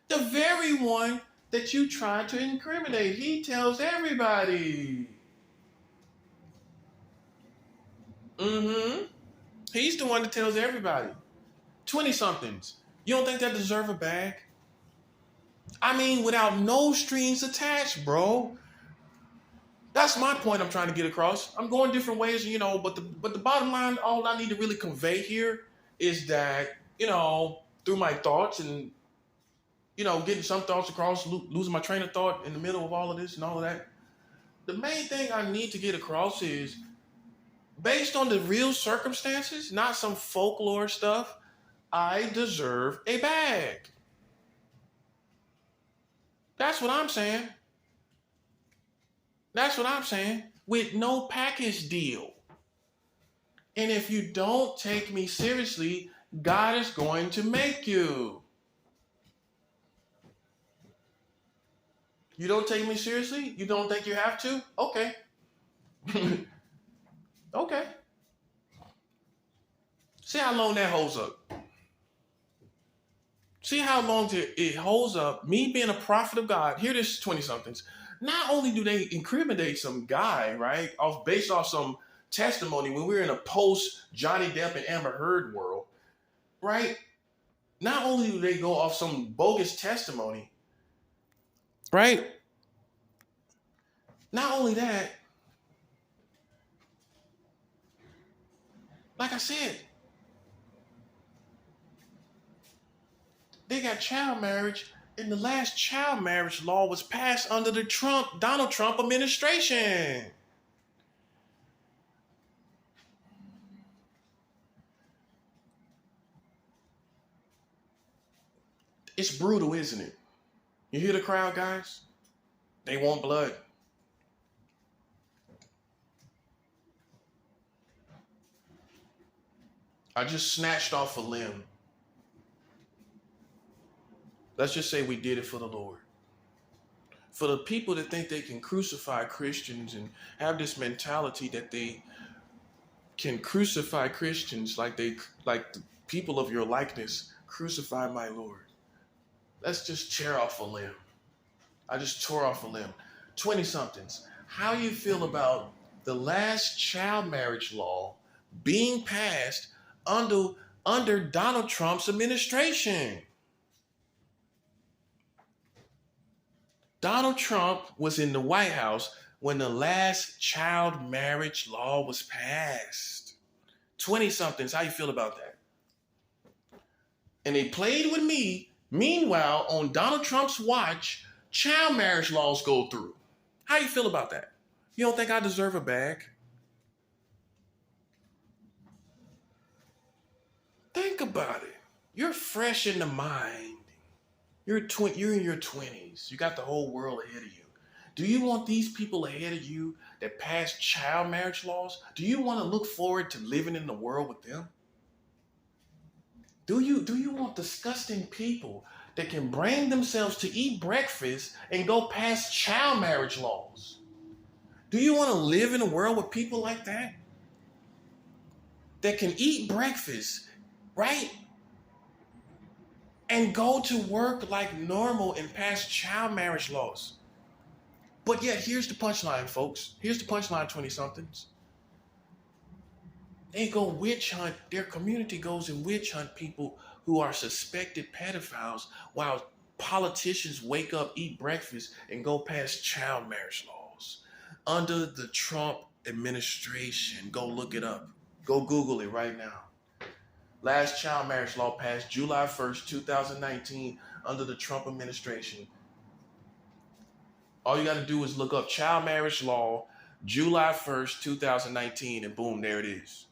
The very one that you tried to incriminate. He tells everybody. He's the one that tells everybody. 20-somethings. You don't think that deserve a bag? I mean, without no strings attached, bro. That's my point I'm trying to get across. I'm going different ways, but the bottom line, all I need to really convey here is that, through my thoughts and, getting some thoughts across, losing my train of thought in the middle of all of this and all of that. The main thing I need to get across is based on the real circumstances, not some folklore stuff, I deserve a bag. That's what I'm saying. That's what I'm saying. With no package deal. And if you don't take me seriously, God is going to make you. You don't take me seriously? You don't think you have to? Okay. Okay. See how long that holds up. See how long it holds up. Me being a prophet of God, here this 20-somethings. Not only do they incriminate some guy, right, based off some testimony when we're in a post Johnny Depp and Amber Heard world, right? Not only do they go off some bogus testimony, right? Not only that, like I said, they got child marriage, and the last child marriage law was passed under the Donald Trump administration. It's brutal, isn't it? You hear the crowd, guys? They want blood. I just snatched off a limb. Let's just say we did it for the Lord. For the people that think they can crucify Christians and have this mentality that they can crucify Christians like the people of your likeness crucify my Lord. Let's just tear off a limb. I just tore off a limb. 20-somethings. How you feel about the last child marriage law being passed under Donald Trump's administration? Donald Trump was in the White House when the last child marriage law was passed. 20-somethings, how you feel about that? And they played with me. Meanwhile, on Donald Trump's watch, child marriage laws go through. How you feel about that? You don't think I deserve a bag? Think about it. You're fresh in the mind. You're in your 20s. You got the whole world ahead of you. Do you want these people ahead of you that pass child marriage laws? Do you want to look forward to living in the world with them? Do you want disgusting people that can bring themselves to eat breakfast and go past child marriage laws? Do you want to live in a world with people like that? That can eat breakfast, right? And go to work like normal and pass child marriage laws. But yet, here's the punchline, folks. Here's the punchline, 20-somethings. They go witch hunt. Their community goes and witch hunt people who are suspected pedophiles while politicians wake up, eat breakfast, and go past child marriage laws. Under the Trump administration, go look it up. Go Google it right now. Last child marriage law passed July 1st, 2019 under the Trump administration. All you got to do is look up child marriage law, July 1st, 2019, and boom, there it is.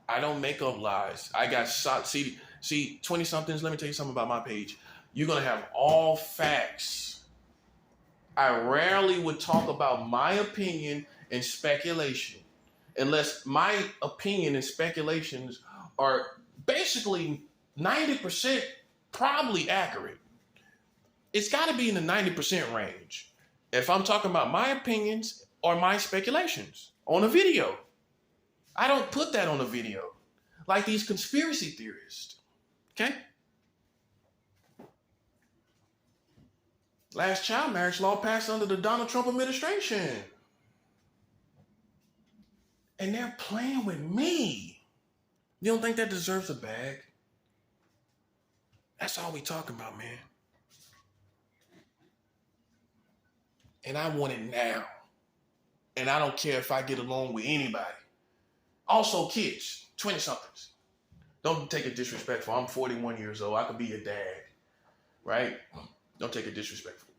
I don't make up lies. I got shot. See, 20-somethings, let me tell you something about my page. You're going to have all facts. I rarely would talk about my opinion and speculation, unless my opinion and speculations are basically 90% probably accurate. It's got to be in the 90% range. If I'm talking about my opinions or my speculations on a video, I don't put that on a video like these conspiracy theorists. Okay? Last child marriage law passed under the Donald Trump administration. And they're playing with me. You don't think that deserves a bag? That's all we talking about, man. And I want it now. And I don't care if I get along with anybody. Also, kids, 20-somethings. Don't take it disrespectful. I'm 41 years old. I could be your dad, right? Don't take it disrespectful.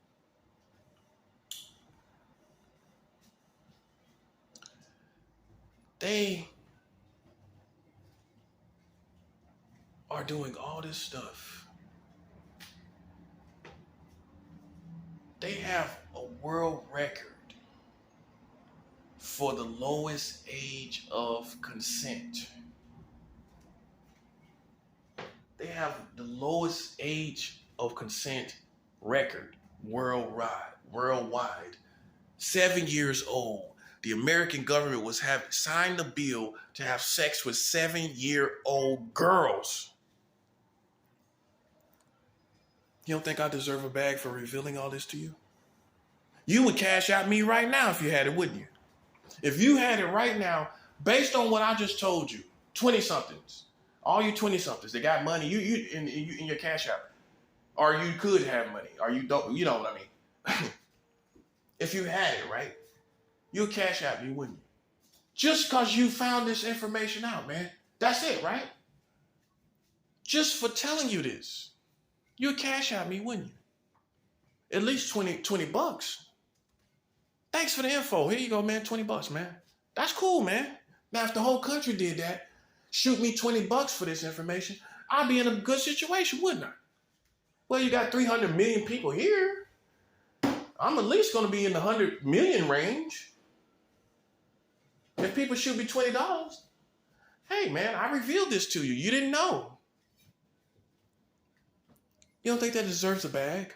they are doing all this stuff. They have a world record for the lowest age of consent. They have the lowest age of consent record worldwide. 7 years old. The American government was signed a bill to have sex with 7-year-old girls. You don't think I deserve a bag for revealing all this to you? You would cash out me right now if you had it, wouldn't you? If you had it right now, based on what I just told you, 20-somethings, all you 20-somethings, they got money, you in your cash out, or you could have money, or you don't, you know what I mean? If you had it, right, you'll cash out me, wouldn't you? Just because you found this information out, man. That's it, right? Just for telling you this, you'll cash out me, wouldn't you? At least 20 bucks. Thanks for the info. Here you go, man. 20 bucks, man. That's cool, man. Now, if the whole country did that, shoot me 20 bucks for this information, I'd be in a good situation, wouldn't I? Well, you got 300 million people here. I'm at least going to be in the 100 million range. If people shoot me $20, hey, man, I revealed this to you. You didn't know. You don't think that deserves a bag?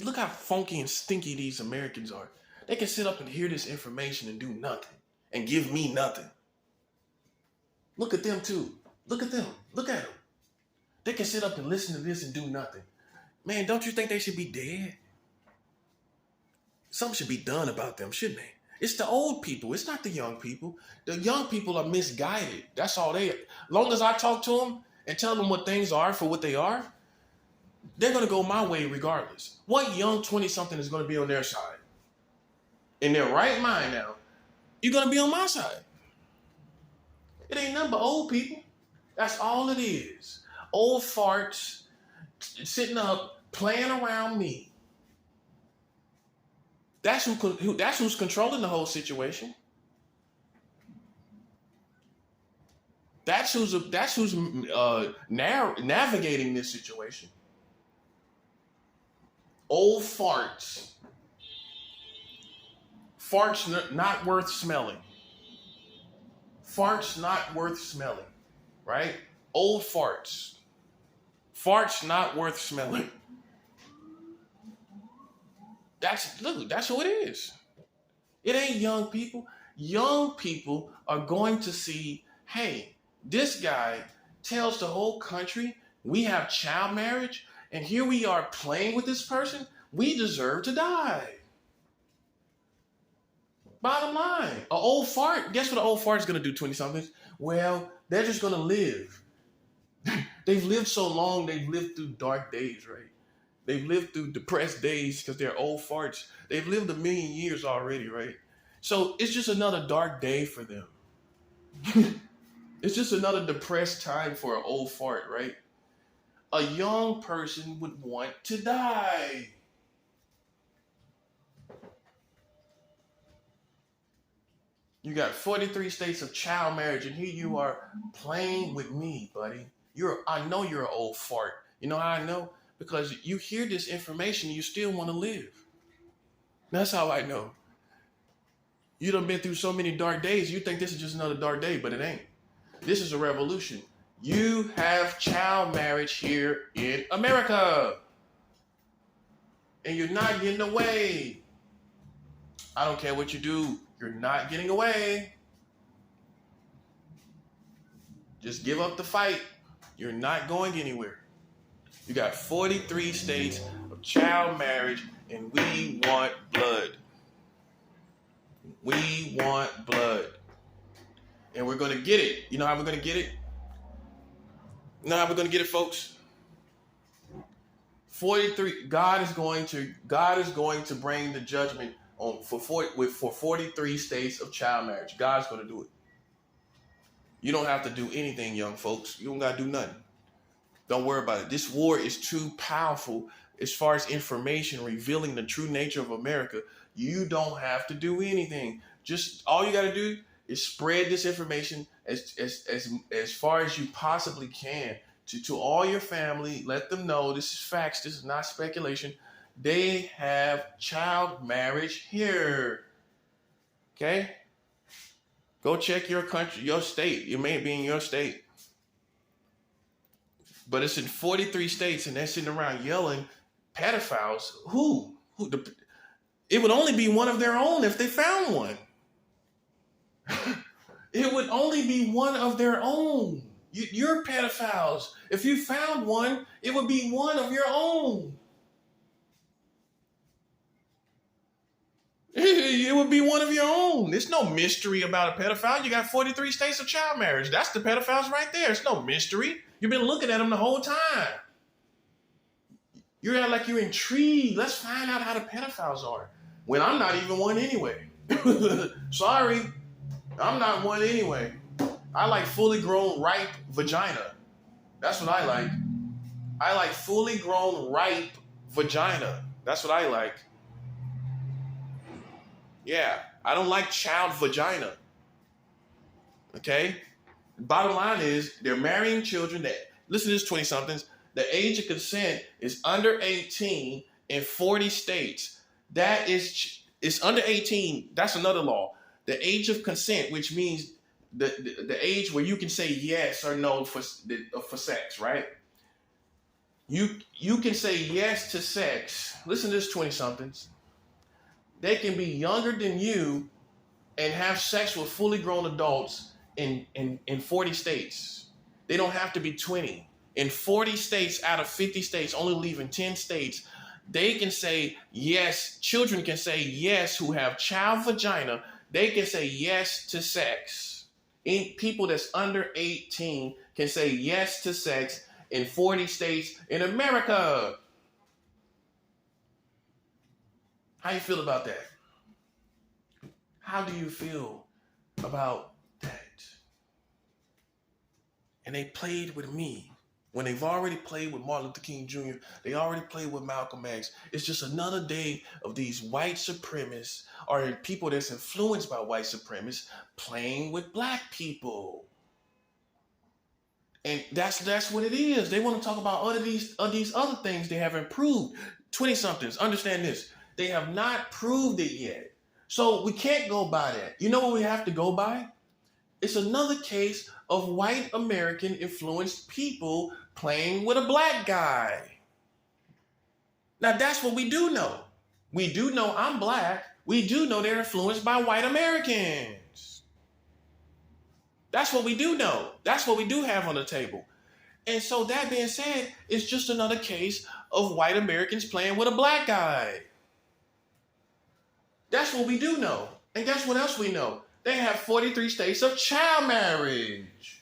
Look how funky and stinky these Americans are. They can sit up and hear this information and do nothing and give me nothing. Look at them too. Look at them. Look at them. They can sit up and listen to this and do nothing. Man, don't you think they should be dead? Something should be done about them, shouldn't they? It's the old people. It's not the young people. The young people are misguided. That's all they are. As long as I talk to them and tell them what things are for what they are, they're going to go my way regardless. What young 20-something is going to be on their side? In their right mind now, you're going to be on my side. It ain't nothing but old people. That's all it is. Old farts sitting up playing around me. That's who's controlling the whole situation. That's who's navigating this situation. Old farts. Farts not worth smelling. Farts not worth smelling, right? Old farts. Farts not worth smelling. That's who it is. It ain't young people. Young people are going to see, hey, this guy tells the whole country we have child marriage, and here we are playing with this person. We deserve to die. Bottom line, an old fart, guess what an old fart is going to do, 20-somethings? Well, they're just going to live. They've lived so long, they've lived through dark days, right? They've lived through depressed days because they're old farts. They've lived 1 million years already, right? So it's just another dark day for them. It's just another depressed time for an old fart, right? A young person would want to die. You got 43 states of child marriage, and here you are playing with me, buddy. I know you're an old fart. You know how I know? Because you hear this information and you still want to live. That's how I know. You done been through so many dark days, you think this is just another dark day, but it ain't. This is a revolution. You have child marriage here in America. And you're not getting away. I don't care what you do. You're not getting away. Just give up the fight. You're not going anywhere. You got 43 states of child marriage, and we want blood. We want blood. And we're going to get it. You know how we're going to get it? You know how we're going to get it, folks? 43. God is going to bring the judgment for 43 states of child marriage. God's going to do it. You don't have to do anything, young folks. You don't got to do nothing. Don't worry about it. This war is too powerful as far as information revealing the true nature of America. You don't have to do anything. Just all you got to do is spread this information as far as you possibly can to all your family. Let them know this is facts. This is not speculation. They have child marriage here. Okay? Go check your country, your state. It may be in your state. But it's in 43 states, and they're sitting around yelling, pedophiles. Who? It would only be one of their own if they found one. It would only be one of their own. You're pedophiles. If you found one, it would be one of your own. It would be one of your own. There's no mystery about a pedophile. You got 43 states of child marriage. That's the pedophiles right there. It's no mystery. You've been looking at them the whole time. You're like you're intrigued. Let's find out how the pedophiles are. When I'm not even one anyway. Sorry, I'm not one anyway. I like fully grown, ripe vagina. That's what I like. I like fully grown, ripe vagina. That's what I like. Yeah, I don't like child vagina. Okay? Bottom line is they're marrying children that, listen to this 20-somethings, the age of consent is under 18 in 40 states. That is, it's under 18. That's another law. The age of consent, which means the age where you can say yes or no for sex, right? You can say yes to sex. Listen to this 20-somethings. They can be younger than you and have sex with fully grown adults in 40 states. They don't have to be 20. In 40 states out of 50 states, only leaving 10 states, they can say yes. Children can say yes who have child vagina. They can say yes to sex. People that's under 18 can say yes to sex in 40 states in America. How you feel about that? How do you feel about that? And they played with me. When they've already played with Martin Luther King Jr., they already played with Malcolm X. It's just another day of these white supremacists or people that's influenced by white supremacists playing with black people. And that's what it is. They want to talk about all of these other things they have improved. 20-somethings, understand this. They have not proved it yet. So we can't go by that. You know what we have to go by? It's another case of white American influenced people playing with a black guy. Now that's what we do know. We do know I'm black. We do know they're influenced by white Americans. That's what we do know. That's what we do have on the table. And so that being said, it's just another case of white Americans playing with a black guy. That's what we do know. And guess what else we know? They have 43 states of child marriage.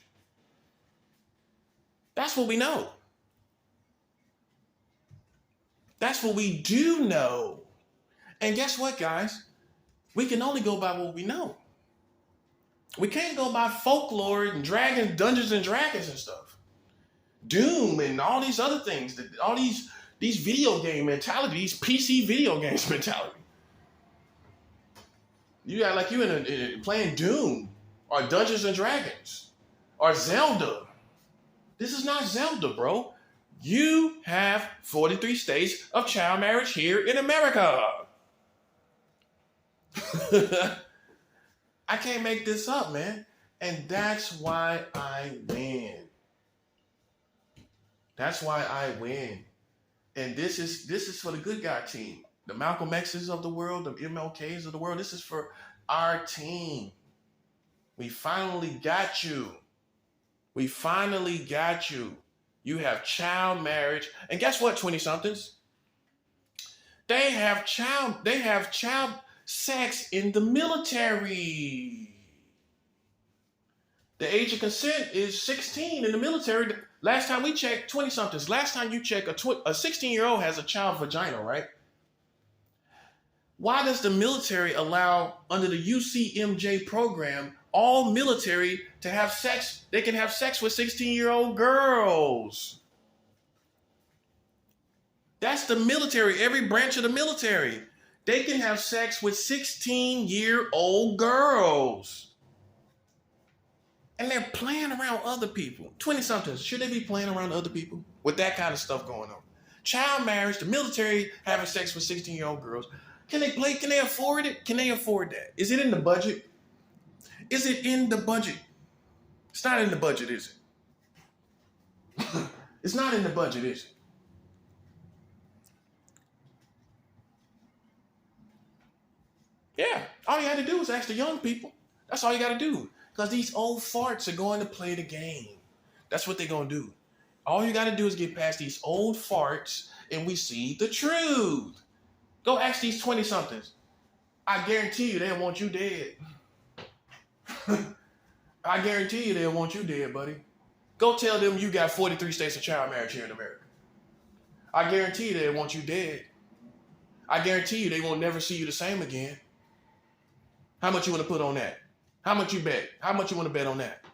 That's what we know. That's what we do know. And guess what, guys? We can only go by what we know. We can't go by folklore and dragons, Dungeons and Dragons and stuff. Doom and all these other things, all these video game mentality, these PC video games mentality. You got like you playing Doom or Dungeons and Dragons or Zelda. This is not Zelda, bro. You have 43 states of child marriage here in America. I can't make this up, man. And that's why I win. That's why I win. And this is for the good guy team. The Malcolm X's of the world, the MLKs of the world. This is for our team. We finally got you. We finally got you. You have child marriage. And guess what, 20-somethings? They have child sex in the military. The age of consent is 16 in the military. Last time we checked, 20-somethings. Last time you check, a 16-year-old has a child vagina, right? Why does the military allow, under the UCMJ program, all military to have sex? They can have sex with 16-year-old girls. That's the military, every branch of the military. They can have sex with 16-year-old girls. And they're playing around with other people. 20-somethings, should they be playing around other people with that kind of stuff going on? Child marriage, the military having sex with 16-year-old girls. Can they play? Can they afford it? Can they afford that? Is it in the budget? Is it in the budget? It's not in the budget, is it? It's not in the budget, is it? Yeah, all you got to do is ask the young people. That's all you got to do. Because these old farts are going to play the game. That's what they're going to do. All you got to do is get past these old farts and we see the truth. Go ask these 20-somethings. I guarantee you they'll want you dead. I guarantee you they'll want you dead, buddy. Go tell them you got 43 states of child marriage here in America. I guarantee you they'll want you dead. I guarantee you they won't never see you the same again. How much you want to put on that? How much you bet? How much you want to bet on that?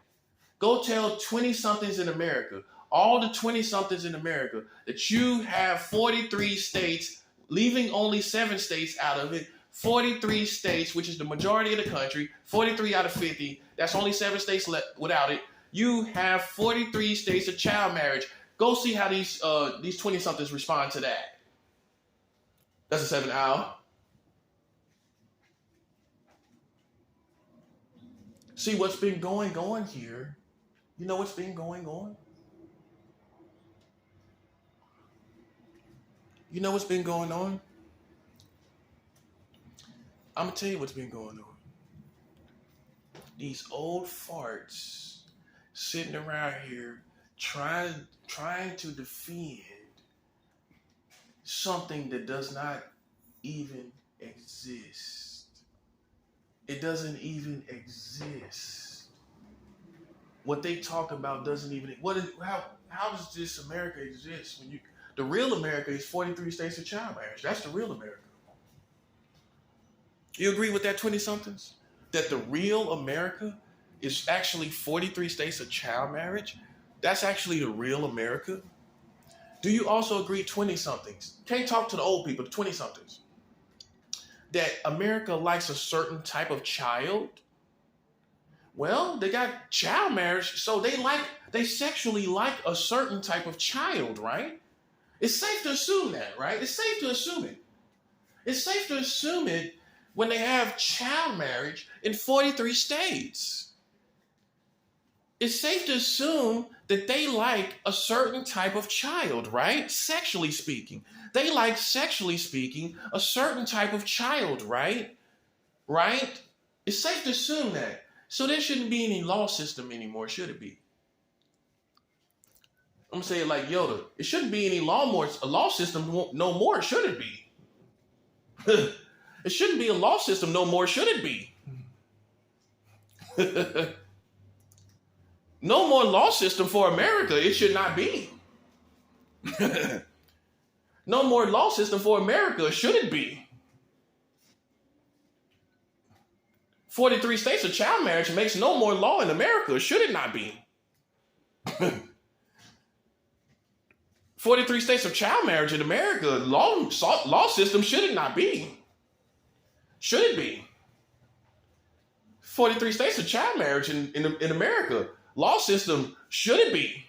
Go tell 20-somethings in America, all the 20-somethings in America, that you have 43 states, leaving only 7 states out of it, 43 states, which is the majority of the country, 43 out of 50, that's only 7 states left without it. You have 43 states of child marriage. Go see how these 20-somethings respond to that. That's a 7 hour. See what's been going on here. You know what's been going on? You know what's been going on? I'm going to tell you what's been going on. These old farts sitting around here trying to defend something that does not even exist. It doesn't even exist. What they talk about doesn't even. How does this America exist? The real America is 43 states of child marriage. That's the real America. You agree with that, 20-somethings? That the real America is actually 43 states of child marriage? That's actually the real America? Do you also agree, 20-somethings? Can't talk to the old people, the 20-somethings. That America likes a certain type of child? Well, they got child marriage, so they sexually like a certain type of child, right? It's safe to assume that, right? It's safe to assume it. It's safe to assume it when they have child marriage in 43 states. It's safe to assume that they like a certain type of child, right? Sexually speaking. They like, sexually speaking, a certain type of child, right? Right? It's safe to assume that. So there shouldn't be any law system anymore, should it be? I'm going to say it like Yoda. It shouldn't be any law system no more, should it be? It shouldn't be a law system no more, should it be? No more law system for America. It should not be. No more law system for America. Should it be? 43 states of child marriage makes no more law in America. Should it not be? 43 states of child marriage in America, law system, should it not be? Should it be? 43 states of child marriage in America, law system, should it be?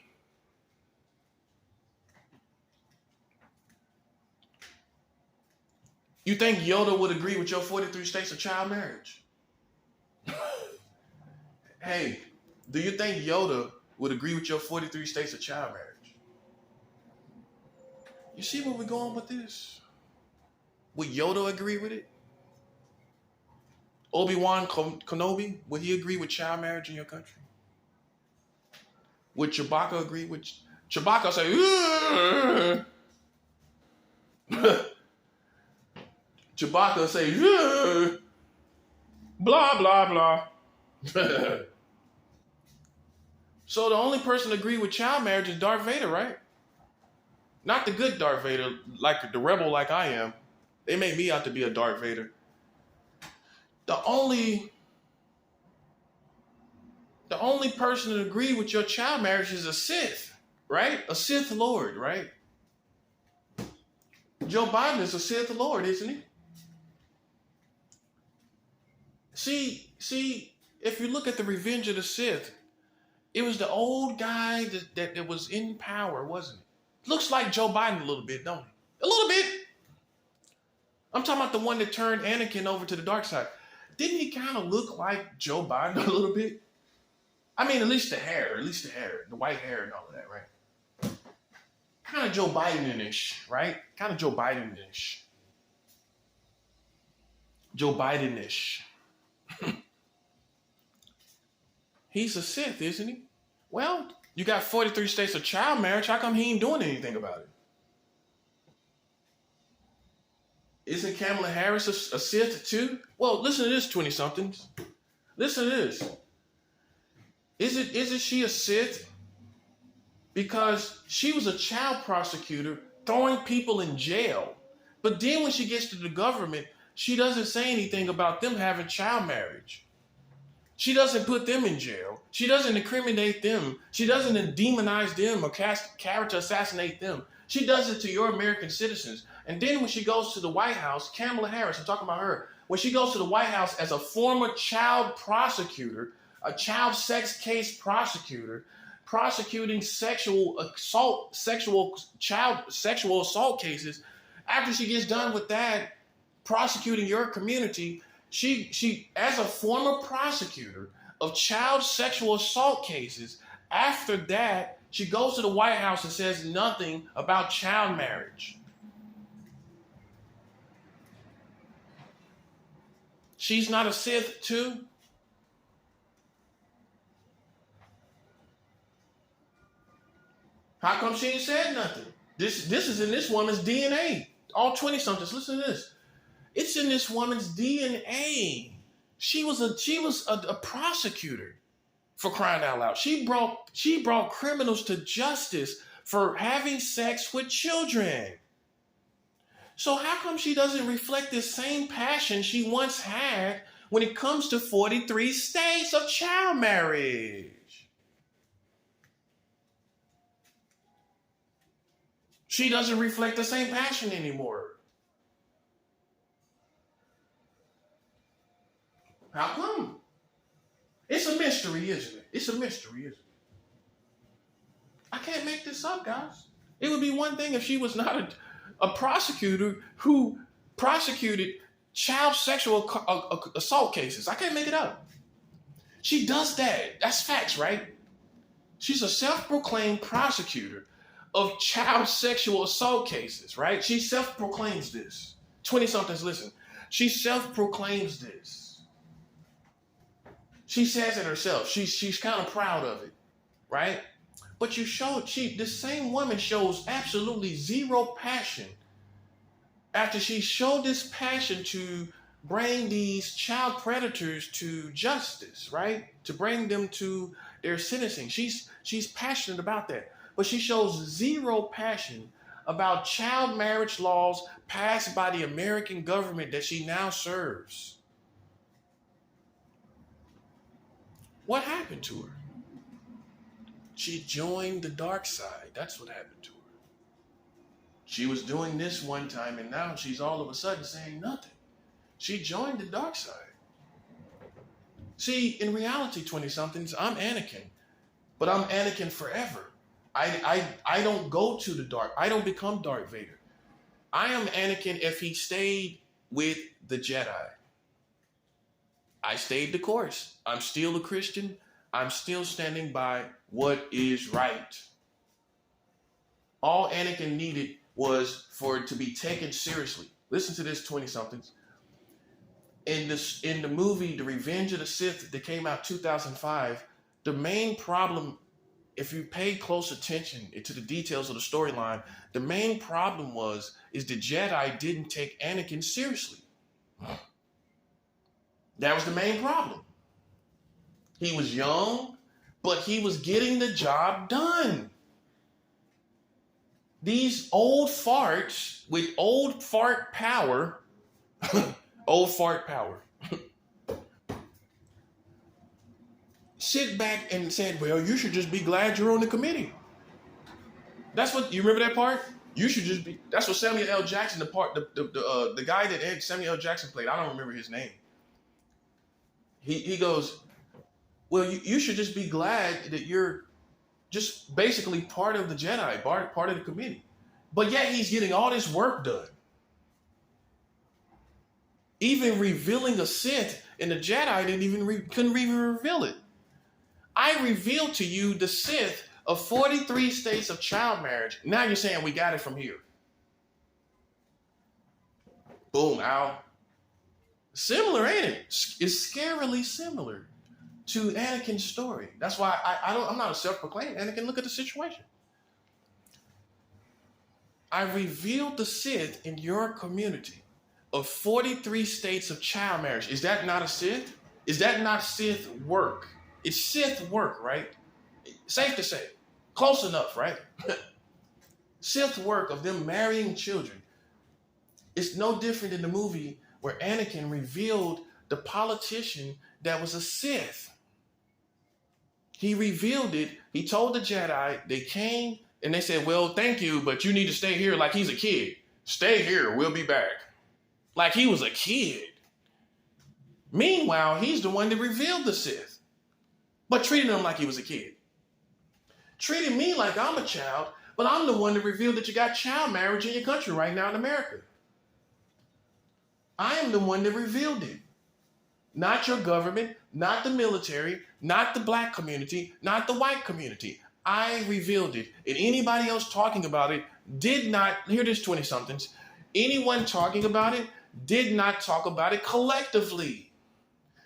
You think Yoda would agree with your 43 states of child marriage? Hey, do you think Yoda would agree with your 43 states of child marriage? You see where we're going with this? Would Yoda agree with it? Obi-Wan Kenobi, would he agree with child marriage in your country? Would Chewbacca agree with... Chewbacca say... Chewbacca say... Blah, blah, blah. So the only person to agree with child marriage is Darth Vader, right? Not the good Darth Vader, like the rebel like I am. They made me out to be a Darth Vader. The only person to agree with your child marriage is a Sith, right? A Sith Lord, right? Joe Biden is a Sith Lord, isn't he? See, if you look at the Revenge of the Sith, it was the old guy that was in power, wasn't it? Looks like Joe Biden a little bit, don't it? A little bit. I'm talking about the one that turned Anakin over to the dark side. Didn't he kind of look like Joe Biden a little bit? I mean, at least the hair, the white hair and all of that, right? Kind of Joe Biden-ish, right? Kind of Joe Biden-ish. Joe Biden-ish. He's a Sith, isn't he? Well, you got 43 states of child marriage. How come he ain't doing anything about it? Isn't Kamala Harris a Sith too? Well, listen to this, 20-somethings. Listen to this. Isn't she a Sith? Because she was a child prosecutor throwing people in jail. But then when she gets to the government, she doesn't say anything about them having child marriage. She doesn't put them in jail. She doesn't incriminate them. She doesn't demonize them or character assassinate them. She does it to your American citizens. And then when she goes to the White House, Kamala Harris, I'm talking about her, when she goes to the White House as a former child prosecutor, a child sex case prosecutor, prosecuting sexual assault cases, after she gets done with that, prosecuting your community, she as a former prosecutor of child sexual assault cases, after that, she goes to the White House and says nothing about child marriage. She's not a Sith too? How come she ain't said nothing? This is in this woman's DNA. All 20-somethings, listen to this. It's in this woman's DNA. She was a prosecutor, for crying out loud. She brought criminals to justice for having sex with children. So how come she doesn't reflect this same passion she once had when it comes to 43 states of child marriage? She doesn't reflect the same passion anymore. How come? It's a mystery, isn't it? It's a mystery, isn't it? I can't make this up, guys. It would be one thing if she was not a prosecutor who prosecuted child sexual assault cases. I can't make it up. She does that. That's facts, right? She's a self-proclaimed prosecutor of child sexual assault cases, right? She self-proclaims this. 20-somethings, listen. She self-proclaims this. She says it herself. She's kind of proud of it, right? But this same woman shows absolutely zero passion after she showed this passion to bring these child predators to justice, right? To bring them to their sentencing. She's passionate about that. But she shows zero passion about child marriage laws passed by the American government that she now serves. What happened to her? She joined the dark side. That's what happened to her. She was doing this one time, and now she's all of a sudden saying nothing. She joined the dark side. See, in reality, 20-somethings, I'm Anakin, but I'm Anakin forever. I don't go to the dark. I don't become Darth Vader. I am Anakin if he stayed with the Jedi. I stayed the course. I'm still a Christian. I'm still standing by what is right. All Anakin needed was for it to be taken seriously. Listen to this, 20-somethings. In the movie, The Revenge of the Sith, that came out 2005, the main problem, if you pay close attention to the details of the storyline, the main problem is the Jedi didn't take Anakin seriously. That was the main problem. He was young, but he was getting the job done. These old farts with old fart power, old fart power, sit back and said, well, you should just be glad you're on the committee. That's what, you remember that part? You should just be, that's what Samuel L. Jackson, the guy that Samuel L. Jackson played, I don't remember his name. He goes, well, you should just be glad that you're just basically part of the Jedi, part of the committee. But yet he's getting all this work done. Even revealing a Sith in the Jedi couldn't even reveal it. I revealed to you the Sith of 43 states of child marriage. Now you're saying we got it from here. Boom, Al. Similar, ain't it? It's scarily similar to Anakin's story. That's why I'm not a self-proclaimed Anakin. Look at the situation. I revealed the Sith in your community of 43 states of child marriage. Is that not a Sith? Is that not Sith work? It's Sith work, right? Safe to say. Close enough, right? Sith work of them marrying children. It's no different than the movie where Anakin revealed the politician that was a Sith. He revealed it. He told the Jedi, they came and they said, well, thank you, but you need to stay here like he's a kid. Stay here, we'll be back. Like he was a kid. Meanwhile, he's the one that revealed the Sith, but treated him like he was a kid. Treated me like I'm a child, but I'm the one that revealed that you got child marriage in your country right now in America. I am the one that revealed it. Not your government, not the military, not the black community, not the white community. I revealed it. And anybody else talking about it did not, hear this 20-somethings, anyone talking about it did not talk about it collectively.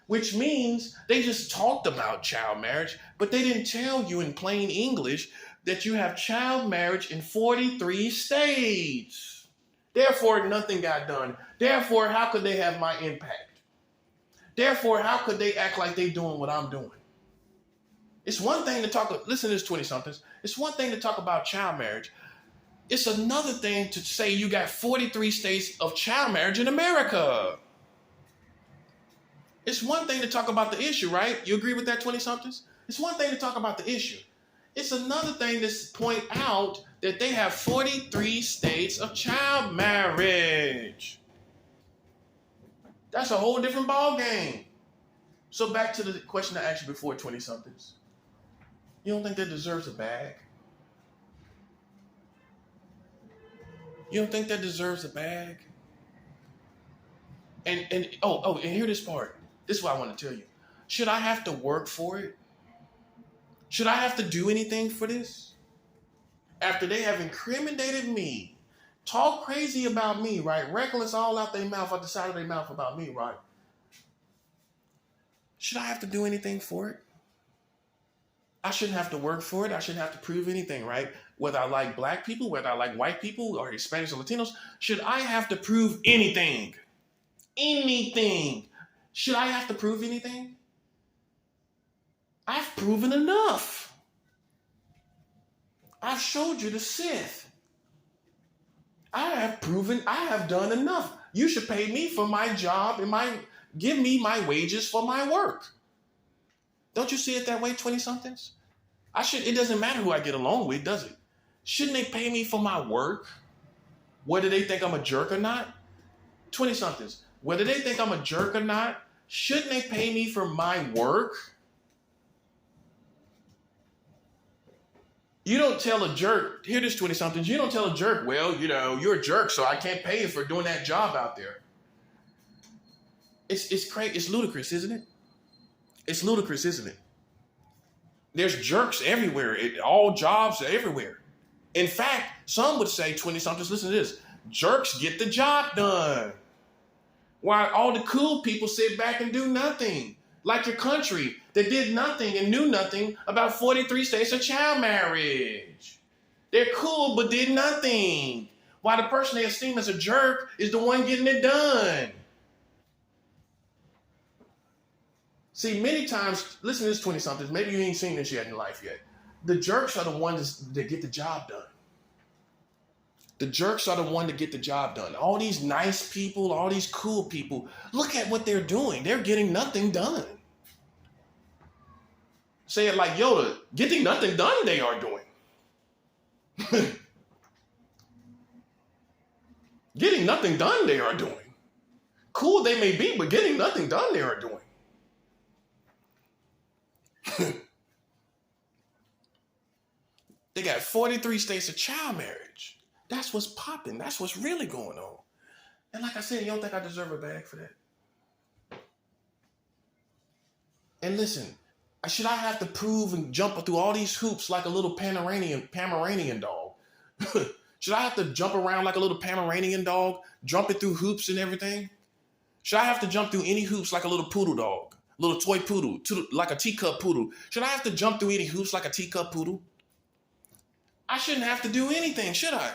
Which means they just talked about child marriage, but they didn't tell you in plain English that you have child marriage in 43 states. Therefore, nothing got done. Therefore, how could they have my impact? Therefore, how could they act like they're doing what I'm doing? It's one thing to talk, listen to this 20-somethings. It's one thing to talk about child marriage. It's another thing to say you got 43 states of child marriage in America. It's one thing to talk about the issue, right? You agree with that, 20-somethings? It's one thing to talk about the issue. It's another thing to point out that they have 43 states of child marriage. That's a whole different ball game. So back to the question I asked you before, 20-somethings. You don't think that deserves a bag? You don't think that deserves a bag? And hear this part. This is what I want to tell you. Should I have to work for it? Should I have to do anything for this? After they have incriminated me, talk crazy about me, right? Reckless all out their mouth, out the side of their mouth about me, right? Should I have to do anything for it? I shouldn't have to work for it. I shouldn't have to prove anything, right? Whether I like black people, whether I like white people or Hispanics or Latinos, should I have to prove anything? Anything? Should I have to prove anything? I've proven enough. I've showed you the Sith. I have done enough. You should pay me for my job and give me my wages for my work. Don't you see it that way, 20-somethings? It doesn't matter who I get along with, does it? Shouldn't they pay me for my work? Whether they think I'm a jerk or not? 20-somethings. Whether they think I'm a jerk or not, shouldn't they pay me for my work? You don't tell a jerk, hear this 20-somethings, you don't tell a jerk, well, you're a jerk, so I can't pay you for doing that job out there. It's crazy, it's ludicrous, isn't it? It's ludicrous, isn't it? There's jerks everywhere. All jobs are everywhere. In fact, some would say, 20-somethings, listen to this, jerks get the job done. While all the cool people sit back and do nothing. Like your country that did nothing and knew nothing about 43 states of child marriage. They're cool but did nothing. While the person they esteem as a jerk is the one getting it done. See, many times, listen to this 20-somethings, maybe you ain't seen this yet in life yet. The jerks are the ones that get the job done. The jerks are the one that get the job done. All these nice people, all these cool people, look at what they're doing. They're getting nothing done. Say it like Yoda, getting nothing done they are doing. Getting nothing done they are doing. Cool they may be, but getting nothing done they are doing. They got 43 states of child marriage. That's what's popping. That's what's really going on. And like I said, you don't think I deserve a bag for that? And listen, should I have to prove and jump through all these hoops like a little Pomeranian dog? Should I have to jump around like a little Pomeranian dog, jumping through hoops and everything? Should I have to jump through any hoops like a little poodle dog, little toy poodle, like a teacup poodle? Should I have to jump through any hoops like a teacup poodle? I shouldn't have to do anything, should I?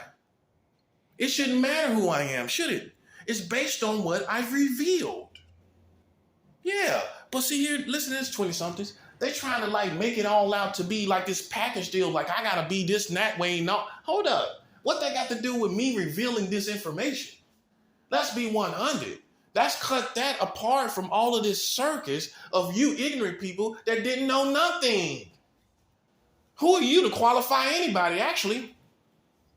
It shouldn't matter who I am, should it? It's based on what I've revealed. Yeah, but see here, listen to this 20-somethings. They trying to like make it all out to be like this package deal, like I gotta be this and that way. No, hold up. What they got to do with me revealing this information? Let's be 100. Let's cut that apart from all of this circus of you ignorant people that didn't know nothing. Who are you to qualify anybody, actually?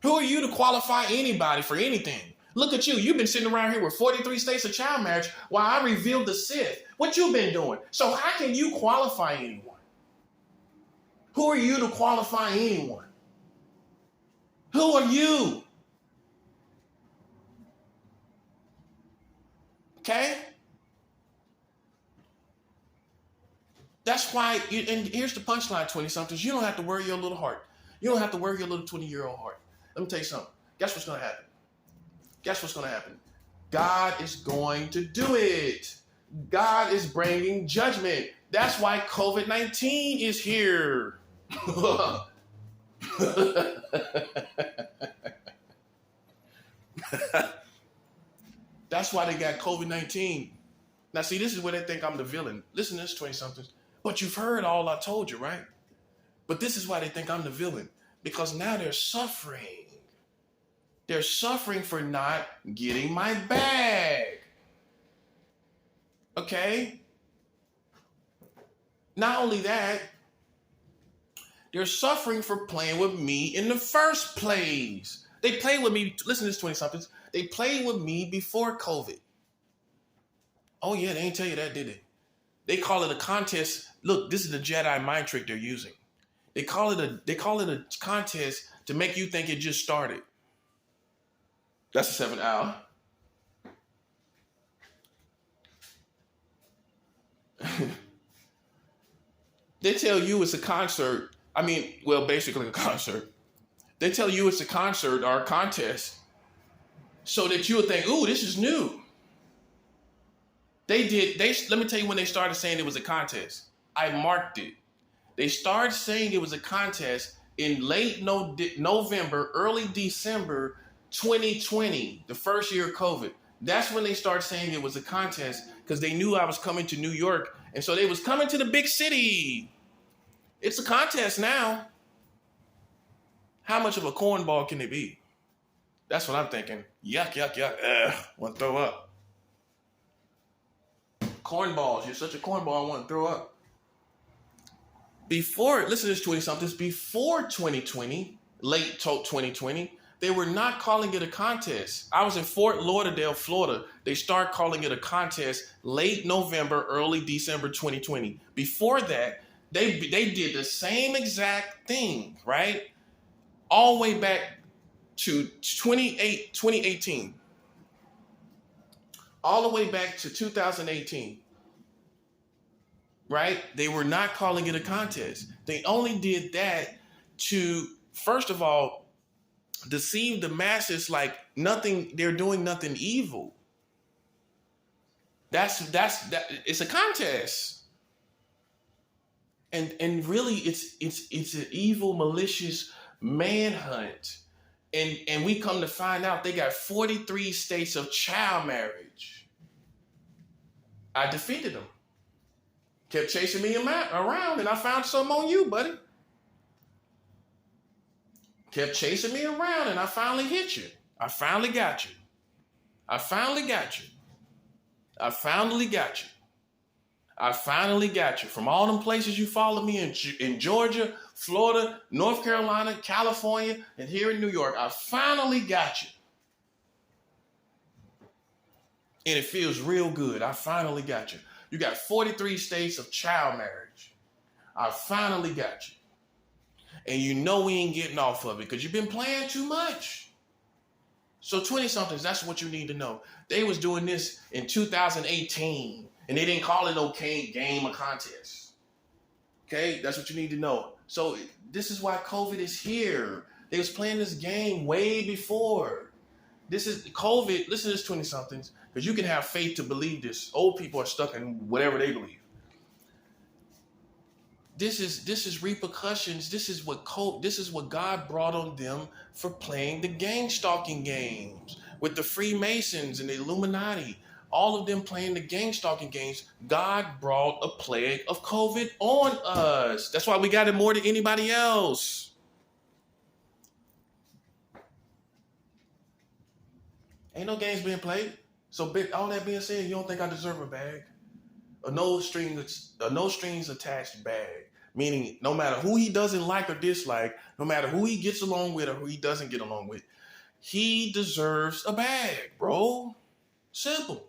Who are you to qualify anybody for anything? Look at you. You've been sitting around here with 43 states of child marriage while I revealed the Sith. What you been doing? So how can you qualify anyone? Who are you to qualify anyone? Who are you? Okay? That's why, and here's the punchline, 20-somethings. You don't have to worry your little heart. You don't have to worry your little 20-year-old heart. Let me tell you something. Guess what's going to happen? Guess what's going to happen? God is going to do it. God is bringing judgment. That's why COVID-19 is here. That's why they got COVID-19. Now, see, this is where they think I'm the villain. Listen to this, 20-somethings. But you've heard all I told you, right? But this is why they think I'm the villain. Because now they're suffering. They're suffering for not getting my bag. Okay? Not only that, they're suffering for playing with me in the first place. They played with me, listen to this, 20-somethings. They played with me before COVID. Oh yeah, they ain't tell you that, did they? They call it a contest. Look, this is the Jedi mind trick they're using. They call it a contest to make you think it just started. That's a 7th hour. They tell you it's a concert. I mean, well, basically a concert. They tell you it's a concert or a contest so that you'll think, ooh, this is new. Let me tell you when they started saying it was a contest. I marked it. They started saying it was a contest in late November, early December 2020, the first year of COVID. That's when they started saying it was a contest because they knew I was coming to New York. And so they was coming to the big city. It's a contest now. How much of a cornball can it be? That's what I'm thinking. Yuck, yuck, yuck. Ugh, want to throw up. Cornballs. You're such a cornball, I want to throw up. Listen to this, 20-somethings. Before 2020, late 2020, they were not calling it a contest. I was in Fort Lauderdale, Florida. They started calling it a contest late November, early December 2020. Before that, they did the same exact thing, right? All the way back to 2018. All the way back to 2018. Right? They were not calling it a contest. They only did that to, first of all, deceive the masses like they're doing nothing evil. That's it's a contest. And really it's an evil, malicious manhunt. And we come to find out they got 43 states of child marriage. I defeated them. Kept chasing me around, and I found something on you, buddy. Kept chasing me around, and I finally hit you. I finally got you. I finally got you. I finally got you. I finally got you. From all them places you followed me in Georgia, Florida, North Carolina, California, and here in New York, I finally got you. And it feels real good. I finally got you. You got 43 states of child marriage. I finally got you. And you know we ain't getting off of it because you've been playing too much. So 20-somethings, that's what you need to know. They was doing this in 2018, and they didn't call it no game or contest. Okay, that's what you need to know. So this is why COVID is here. They was playing this game way before. This is COVID. Listen to this 20-somethings, because you can have faith to believe this. Old people are stuck in whatever they believe. This is repercussions. This is what God brought on them for playing the gang stalking games with the Freemasons and the Illuminati. All of them playing the gang stalking games. God brought a plague of COVID on us. That's why we got it more than anybody else. Ain't no games being played. So all that being said, you don't think I deserve a bag? A no strings attached bag. Meaning no matter who he doesn't like or dislike, no matter who he gets along with or who he doesn't get along with, he deserves a bag, bro. Simple.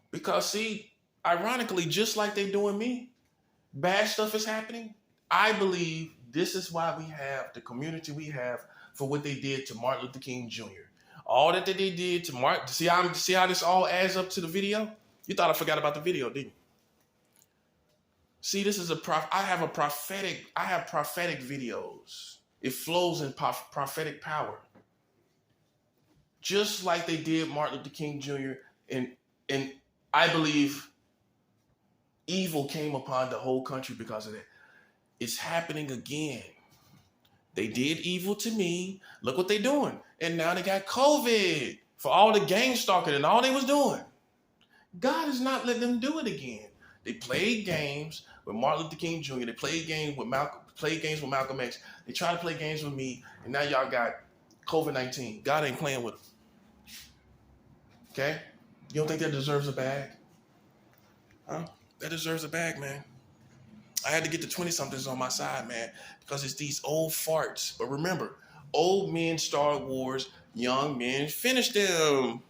Because see, ironically, just like they doing me, bad stuff is happening. I believe this is why we have the community we have for what they did to Martin Luther King Jr. All that they did to Martin. See how this all adds up to the video? You thought I forgot about the video, didn't you? See, this is I have prophetic videos. It flows in prophetic power. Just like they did Martin Luther King Jr. And I believe evil came upon the whole country because of that. It's happening again. They did evil to me. Look what they're doing. And now they got COVID for all the gang stalking and all they was doing. God is not letting them do it again. They played games with Martin Luther King Jr. They played games with Malcolm X. They try to play games with me, and now y'all got COVID-19. God ain't playing with them. Okay? You don't think that deserves a bag? Huh? That deserves a bag, man. I had to get the 20-somethings on my side, man, because it's these old farts. But remember, old men start wars, young men finish them.